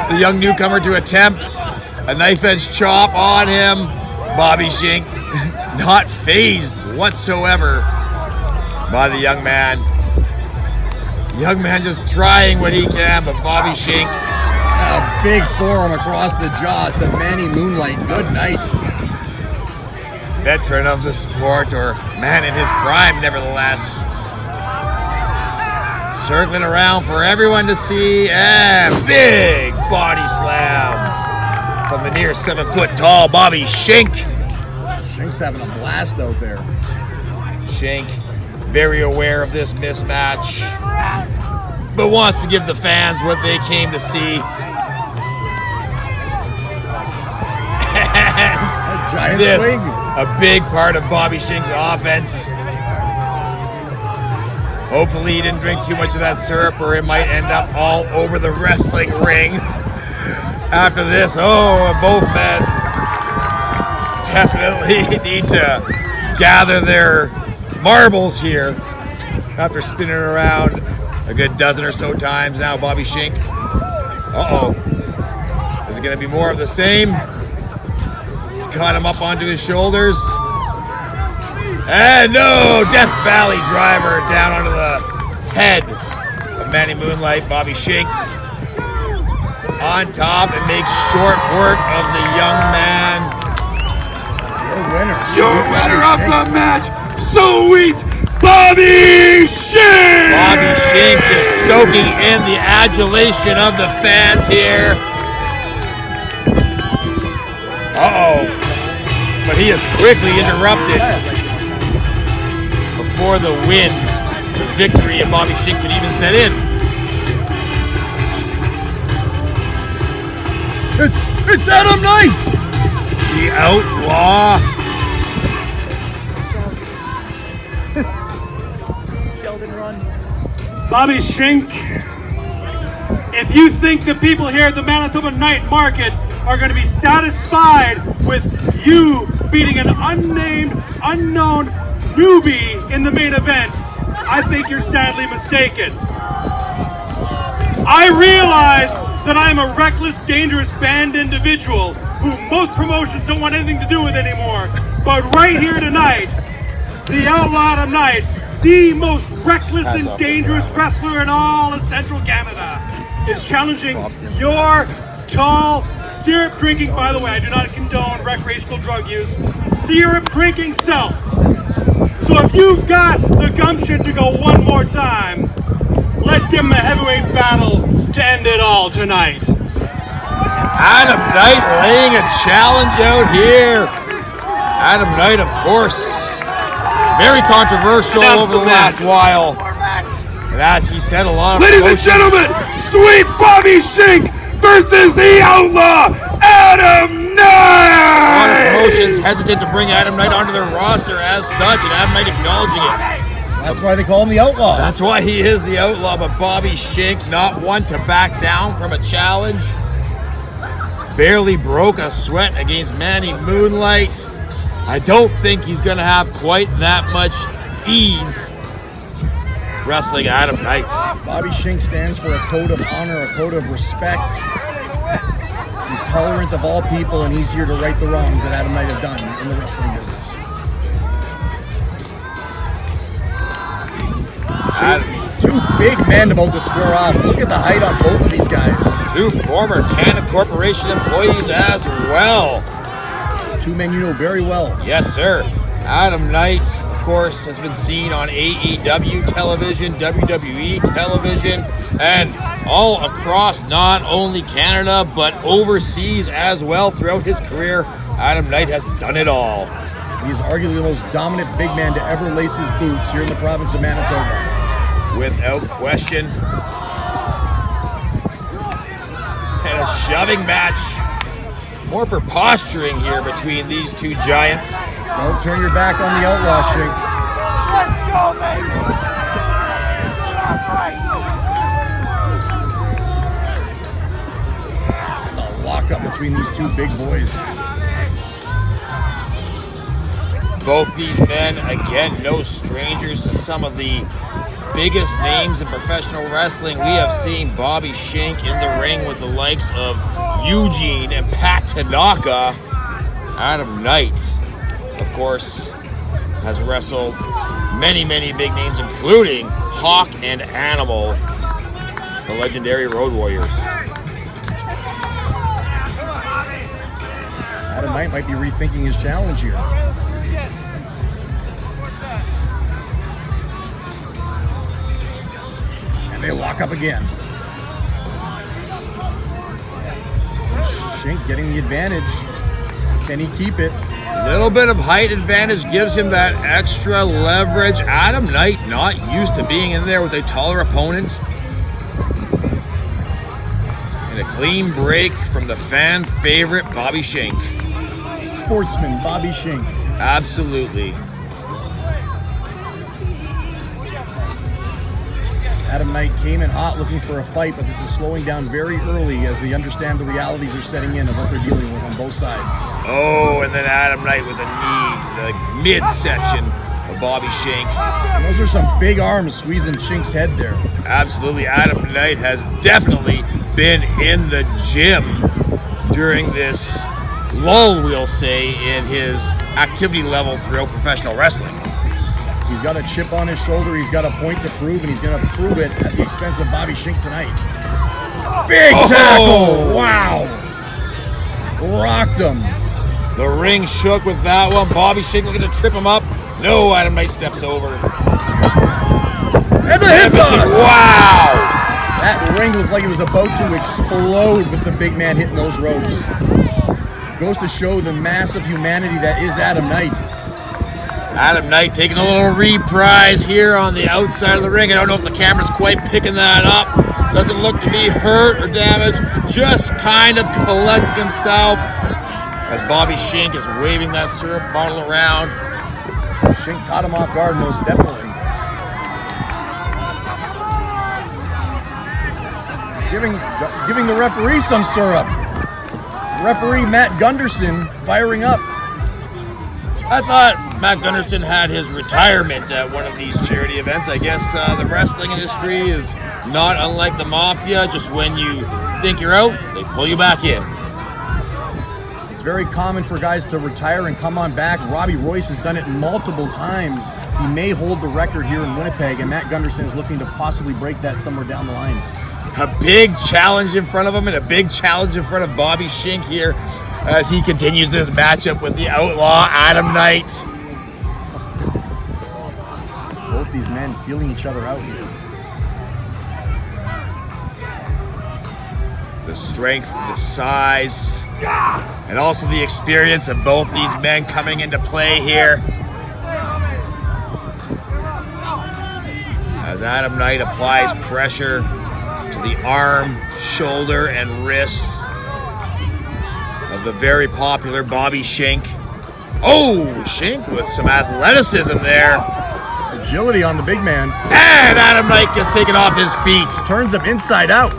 the young newcomer, to attempt a knife-edge chop on him. Bobby Shank not phased whatsoever by the young man. Young man just trying what he can, but Bobby Shank. A big forearm across the jaw to Manny Moonlight. Good night. Veteran of the sport, or man in his prime, nevertheless. Circling around for everyone to see, and big body slam from the near 7 foot tall Bobby Shank. Shank's having a blast out there. Shank very aware of this mismatch, but wants to give the fans what they came to see. A giant this, swing. a big part of Bobby Shank's offense. Hopefully he didn't drink too much of that syrup, or it might end up all over the wrestling ring after this. Oh, both men definitely need to gather their marbles here after spinning around a good dozen or so times now. Bobby Shank. Uh-oh. Is it going to be more of the same? He's caught him up onto his shoulders. And no, Death Valley driver down onto the head of Manny Moonlight. Bobby Shank on top and makes short work of the young man. Your winner of the match, sweet Bobby Shank! Bobby Shank just soaking in the adulation of the fans here. Uh-oh. But he is quickly interrupted before the win, the victory, and Bobby Shank could even set in. It's Adam Knight! The Outlaw. Bobby Shank, if you think the people here at the Manitoba Night Market are going to be satisfied with you beating an unnamed, unknown newbie in the main event, I think you're sadly mistaken. I realize that I'm a reckless, dangerous, banned individual who most promotions don't want anything to do with anymore. But right here tonight, the Outlaw Adam Knight, the most reckless and dangerous wrestler in all of Central Canada, is challenging your tall, syrup-drinking, by the way, I do not condone recreational drug use, syrup-drinking self. So if you've got the gumption to go one more time, let's give him a heavyweight battle to end it all tonight. Adam Knight laying a challenge out here. Adam Knight, of course, very controversial over the last while. And as he said, a lot of Ladies and gentlemen, sweet Bobby Shank versus the Outlaw Adam Knight! A lot of promotions hesitant to bring Adam Knight onto their roster as such, and Adam Knight acknowledging it. That's why they call him the Outlaw. That's why he is the Outlaw, but Bobby Shank not one to back down from a challenge. Barely broke a sweat against Manny Moonlight. I don't think he's going to have quite that much ease wrestling Adam Knight. Bobby Shank stands for a code of honor, a code of respect. He's tolerant of all people, and he's here to right the wrongs that Adam Knight have done in the wrestling business. Two big men about to square off. Look at the height on both of these guys. Two former Canon Corporation employees as well. Two men you know very well. Yes, sir. Adam Knight, of course, has been seen on AEW television, WWE television, and all across not only Canada, but overseas as well throughout his career. Adam Knight has done it all. He is arguably the most dominant big man to ever lace his boots here in the province of Manitoba. Without question. And a shoving match. More for posturing here between these two giants. Don't turn your back on the outlaw, Shank. Let's go, baby! The lockup between these two big boys. Both these men, again, no strangers to some of the biggest names in professional wrestling. We have seen Bobby Shank in the ring with the likes of Eugene and Pat Tanaka. Adam Knight, of course, has wrestled many, many big names, including Hawk and Animal, the legendary Road Warriors. Adam Knight might be rethinking his challenge here. And they lock up again. Shank getting the advantage. Can he keep it? Little bit of height advantage gives him that extra leverage. Adam Knight not used to being in there with a taller opponent. And a clean break from the fan favorite Bobby Shank. Sportsman Bobby Shank. Absolutely. Adam Knight came in hot looking for a fight, but this is slowing down very early as they understand the realities are setting in of what they're dealing with on both sides. Oh, and then Adam Knight with a knee to the midsection of Bobby Shank. And those are some big arms squeezing Shank's head there. Absolutely. Adam Knight has definitely been in the gym during this lull, we'll say, in his activity level throughout professional wrestling. He's got a chip on his shoulder. He's got a point to prove, and he's going to prove it at the expense of Bobby Shank tonight. Big tackle! Wow! Rocked him. The ring shook with that one. Bobby Shank looking to trip him up. No, Adam Knight steps over. And the hip toss! Wow! That ring looked like it was about to explode with the big man hitting those ropes. Goes to show the massive humanity that is Adam Knight. Adam Knight taking a little reprise here on the outside of the ring. I don't know if the camera's quite picking that up. Doesn't look to be hurt or damaged. Just kind of collecting himself as Bobby Shank is waving that syrup bottle around. Shank caught him off guard most definitely. Giving the referee some syrup. Referee Matt Gunderson firing up. I thought Matt Gunderson had his retirement at one of these charity events. I guess the wrestling industry is not unlike the mafia. Just when you think you're out, they pull you back in. It's very common for guys to retire and come on back. Robbie Royce has done it multiple times. He may hold the record here in Winnipeg, and Matt Gunderson is looking to possibly break that somewhere down the line. A big challenge in front of him and a big challenge in front of Bobby Shank here as he continues this matchup with the outlaw Adam Knight. Both these men feeling each other out here. The strength, the size, and also the experience of both these men coming into play here. As Adam Knight applies pressure to the arm, shoulder, and wrist of the very popular Bobby Shank. Oh, Shank with some athleticism there. Agility on the big man. And Adam Knight gets taken off his feet. Turns him inside out.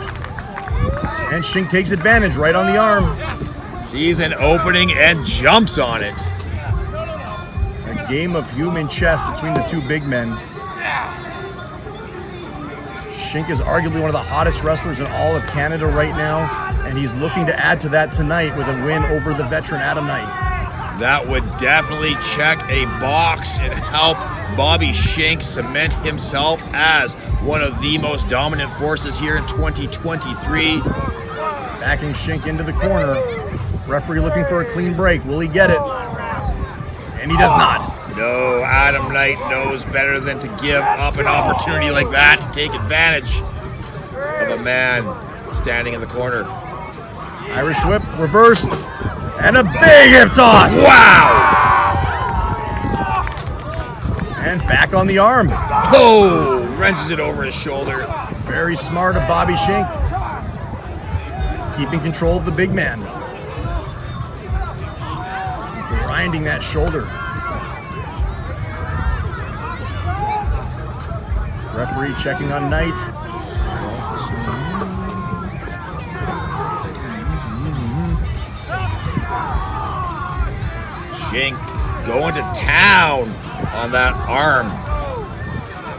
And Shank takes advantage right on the arm. Sees an opening and jumps on it. A game of human chess between the two big men. Shank is arguably one of the hottest wrestlers in all of Canada right now, and he's looking to add to that tonight with a win over the veteran Adam Knight. That would definitely check a box and help Bobby Shank cement himself as one of the most dominant forces here in 2023. Backing Shank into the corner. Referee looking for a clean break. Will he get it? And he does not. No, Adam Knight knows better than to give up an opportunity like that to take advantage of a man standing in the corner. Irish whip, reversed, and a big hip toss. Wow! And back on the arm. Oh, wrenches it over his shoulder. Very smart of Bobby Shank. Keeping control of the big man. Grinding that shoulder. Referee checking on Knight. Shank going to town on that arm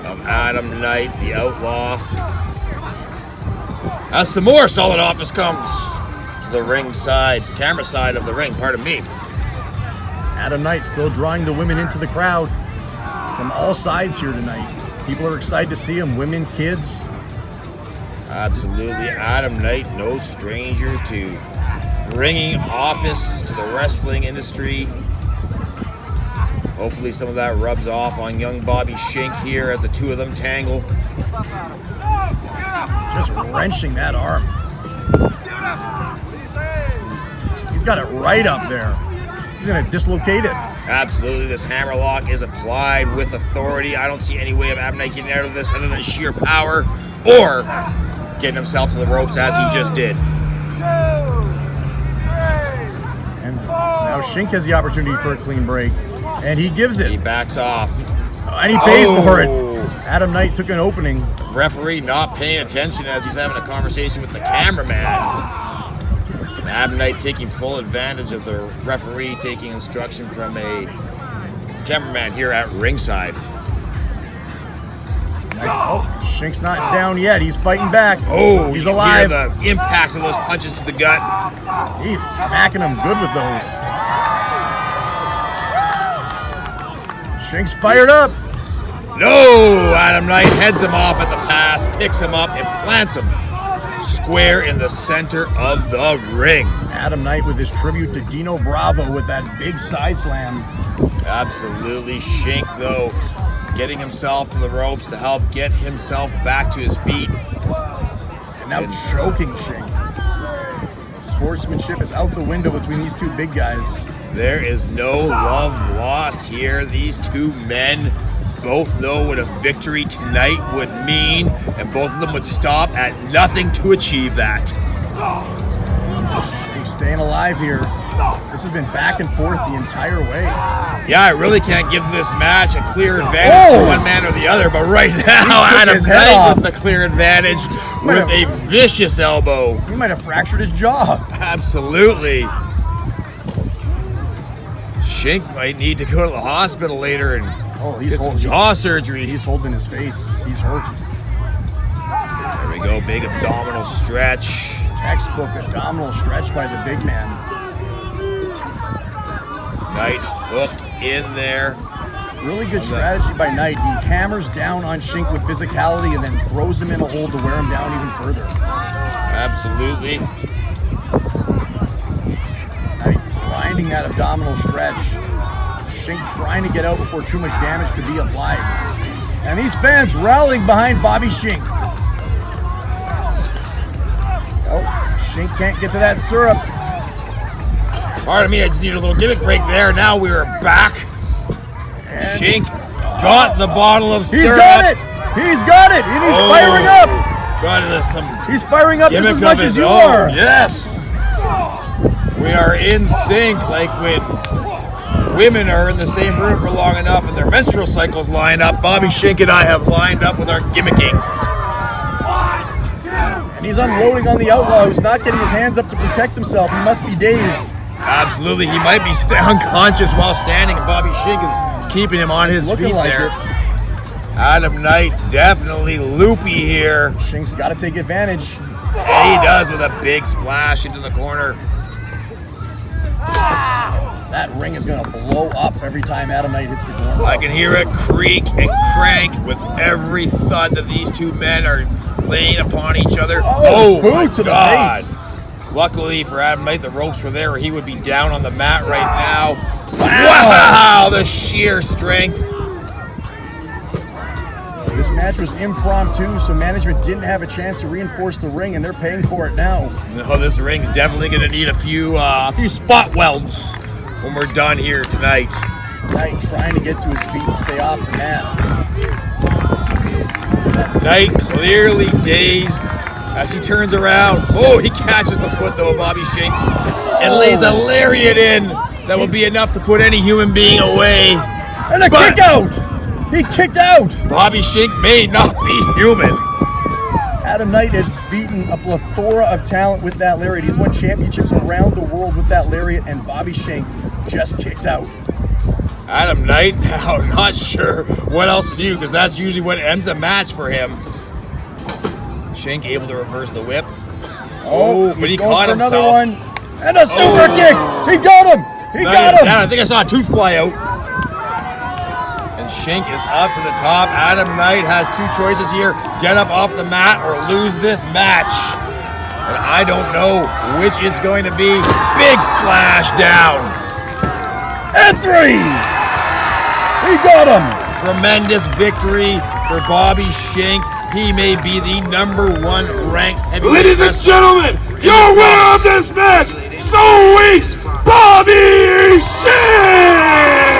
of Adam Knight, the outlaw. As some more solid offense comes to the ring side, camera side of the ring, pardon me. Adam Knight still drawing the women into the crowd from all sides here tonight. People are excited to see him, women, kids. Absolutely, Adam Knight, no stranger to bringing office to the wrestling industry. Hopefully some of that rubs off on young Bobby Shank here as the two of them tangle. Just wrenching that arm. He's got it right up there. He's going to dislocate it. Absolutely, this hammerlock is applied with authority. I don't see any way of Adam Knight getting out of this other than sheer power or getting himself to the ropes as he just did. And now Shank has the opportunity for a clean break, and he gives it. He backs off. And he pays for it. Adam Knight took an opening. Referee not paying attention as he's having a conversation with the cameraman. Adam Knight taking full advantage of the referee taking instruction from a cameraman here at ringside. Oh, Shank's not down yet. He's fighting back. Oh, he's alive. You hear the impact of those punches to the gut. He's smacking him good with those. Shank's fired up. No, Adam Knight heads him off at the pass, picks him up, and plants him square in the center of the ring. Adam Knight with his tribute to Dino Bravo with that big side slam. Absolutely. Shank, though, getting himself to the ropes to help get himself back to his feet. And now choking Shank. Sportsmanship is out the window between these two big guys. There is no love lost here. These two men both know what a victory tonight would mean, and both of them would stop at nothing to achieve that. Shank staying alive here. This has been back and forth the entire way. Yeah, I really can't give this match a clear advantage to one man or the other, but right now Adam Knight with the clear advantage with a vicious elbow. He might have fractured his jaw. Absolutely. Shank might need to go to the hospital later and get some jaw surgery. He's holding his face. He's hurt. There we go, big abdominal stretch. Textbook abdominal stretch by the big man. Knight hooked in there. Really good strategy by Knight. He hammers down on Shank with physicality and then throws him in a hole to wear him down even further. Absolutely. Knight grinding that abdominal stretch. Shank trying to get out before too much damage could be applied. And these fans rallying behind Bobby Shank. Oh, Shank can't get to that syrup. Pardon me, I just need a little gimmick break there. Now we are back. And Shank got the bottle of syrup. He's got it! He's got it! And he's firing up! He's firing up just as much as you are. Yes! We are in sync, like when women are in the same room for long enough and their menstrual cycles line up. Bobby Shank and I have lined up with our gimmicking. And he's unloading on the outlaw who's not getting his hands up to protect himself. He must be dazed. Absolutely, he might be unconscious while standing, and Bobby Shank is keeping him on his feet like there. Adam Knight definitely loopy here. Shank's got to take advantage. And he does with a big splash into the corner. That ring is going to blow up every time Adam Knight hits the corner. I can hear it creak and crank with every thud that these two men are laying upon each other. Oh my boot to God. the face. Luckily for Adam Knight, the ropes were there, or he would be down on the mat right now. Wow, the sheer strength. This match was impromptu, so management didn't have a chance to reinforce the ring, and they're paying for it now. No, this ring's definitely going to need a few spot welds when we're done here tonight. Knight trying to get to his feet and stay off the mat. Knight clearly dazed as he turns around. Oh, he catches the foot though of Bobby Shank and lays a lariat in that will be enough to put any human being away. And a kick out! He kicked out! Bobby Shank may not be human. Adam Knight has beaten a plethora of talent with that lariat. He's won championships around the world with that lariat, and Bobby Shank just kicked out. Adam Knight now not sure what else to do, because that's usually what ends a match for him. Shank able to reverse the whip. Oh, but he caught himself. Another one. And a super kick! He got him! He got him! Down. I think I saw a tooth fly out. And Shank is up to the top. Adam Knight has two choices here. Get up off the mat or lose this match. And I don't know which it's going to be. Big splash down. And 3! He got him! Tremendous victory for Bobby Shank. He may be the #1 ranked heavyweight. Ladies and gentlemen, your winner of this match, Sweet Bobby Shank!